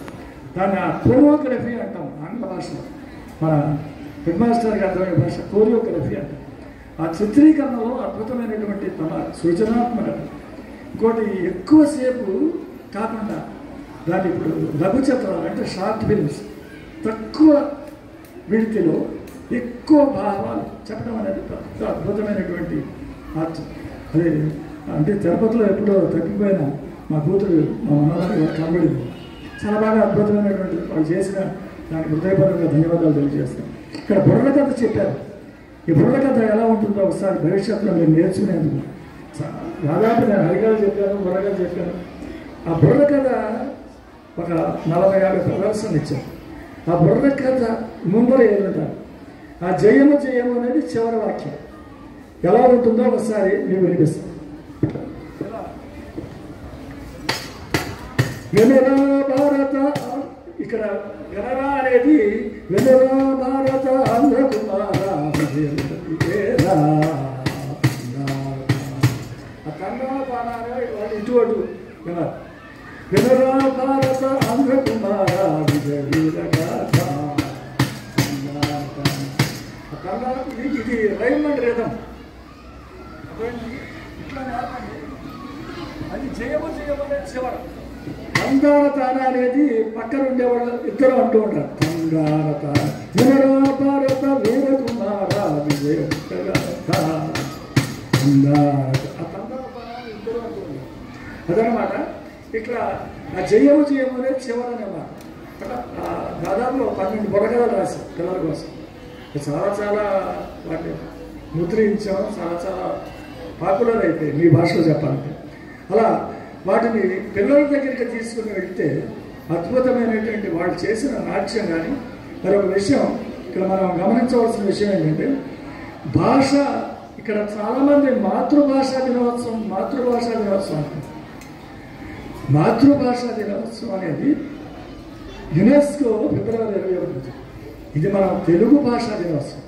దాన్ని ఆ కోరియోగ్రఫీ అంటాం ఆంగ్ల భాషలో. మన హెడ్ మాస్టర్కి అర్థమైన భాష కోరియోగ్రఫీ అంటాం. ఆ చిత్రీకరణలో అద్భుతమైనటువంటి తమ సృజనాత్మకత. ఇంకోటి ఎక్కువసేపు కాకుండా దాన్ని ఇప్పుడు లఘు చిత్రాలు అంటే షార్ట్ ఫిల్మ్స్ తక్కువ విడితిలో ఎక్కువ భావాలు చెప్పడం అనేది అద్భుతమైనటువంటి ఆర్ట్. అదే అంటే తిరుపతిలో ఎప్పుడో తప్పిపోయిన మా కూతురు మా మనోహర్ కనబడింది. చాలా బాగా అద్భుతమైనటువంటి వాళ్ళు చేసిన దానికి హృదయపూర్వకంగా ధన్యవాదాలు తెలియజేస్తాను. ఇక్కడ బుర్ర కథ చెప్పారు. ఈ బుర్ర కథ ఎలా ఉంటుందో ఒకసారి భవిష్యత్తులో మీరు నేర్చుకునేందుకు దాదాపు నేను హరికథ చెప్పాను, బుర్రకథ చెప్పాను. ఆ బుర్ర కథ ఒక 40-50 ప్రదర్శనలు ఇచ్చారు. ఆ బుర్ర కథ ముందర ఏదంటారు, ఆ జయము అనేది చివరి వాక్యం ఎలా ఉంటుందో ఒకసారి మీరు వినిపిస్తాను. వినరా భారత, ఇక్కడ వినరా అనేది వినరా భారత ఆంధ్ర కుమార ఆ కన్నా బాణాలు వాళ్ళు ఇటువంటి వినరు. వినరా భారత ఆంధ్ర కుమార విజయ వీరగాథ. ఇది రైమ్ అండ్ రిథం. అది జయము అనేది చివర. తంగారతాన అనేది పక్కన ఉండేవాళ్ళు ఇద్దరు అంటూ ఉంటారు. తంగారతాన వినరా భారత వీరకుమార విజయ ఆ తంగారతాన ఇద్దరు అంటూ ఉంటారు. అదనమాట ఇట్లా ఆ జయము జయము అనేది చివరనే మాట. అట్లా దాదాపు 12 బుర్రకథలు రాశాం పిల్లల కోసం. చాలా చాలా వాటిని ముద్రించాం, చాలా చాలా పాపులర్ అయిపోయాయి మీ భాషలో చెప్పాలంటే. అలా వాటిని పిల్లల దగ్గరికి తీసుకుని వెళ్తే అద్భుతమైనటువంటి వాళ్ళు చేసిన నాట్యం. కానీ మరొక విషయం ఇక్కడ మనం గమనించవలసిన విషయం ఏంటంటే భాష. ఇక్కడ చాలామంది మాతృభాషా దినోత్సవం అంటారు. మాతృభాషా దినోత్సవం అనేది యునెస్కో ఫిబ్రవరి 21. ఇది మన తెలుగు భాషా దినోత్సవం.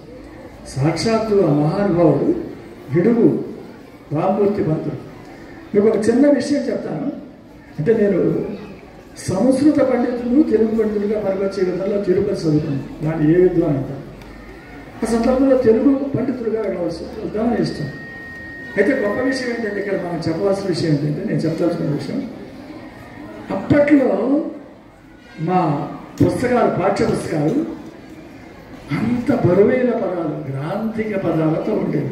సాక్షాత్తు ఆ మహానుభావుడు గిడుగు రామ్మూర్తి పంతులు. మీకు ఒక చిన్న విషయం చెప్తాను. అంటే నేను సంస్కృత పండితులు తెలుగు పండితులుగా పనికొచ్చే విధంగా తిరుపతి చదువుకున్నాను. దాన్ని ఏ విద్వాన్ అంటారు. ఆ సందర్భంలో తెలుగు పండితులుగా వెళ్దామని ఇష్టం. అయితే గొప్ప విషయం ఏంటంటే ఇక్కడ మనం చెప్పవలసిన విషయం ఏంటంటే నేను చెప్పాల్సిన విషయం, అప్పట్లో మా పుస్తకాలు, పాఠ్య పుస్తకాలు అంత బరువైన పదాలు, గ్రాంధిక పదాలతో ఉండేవి.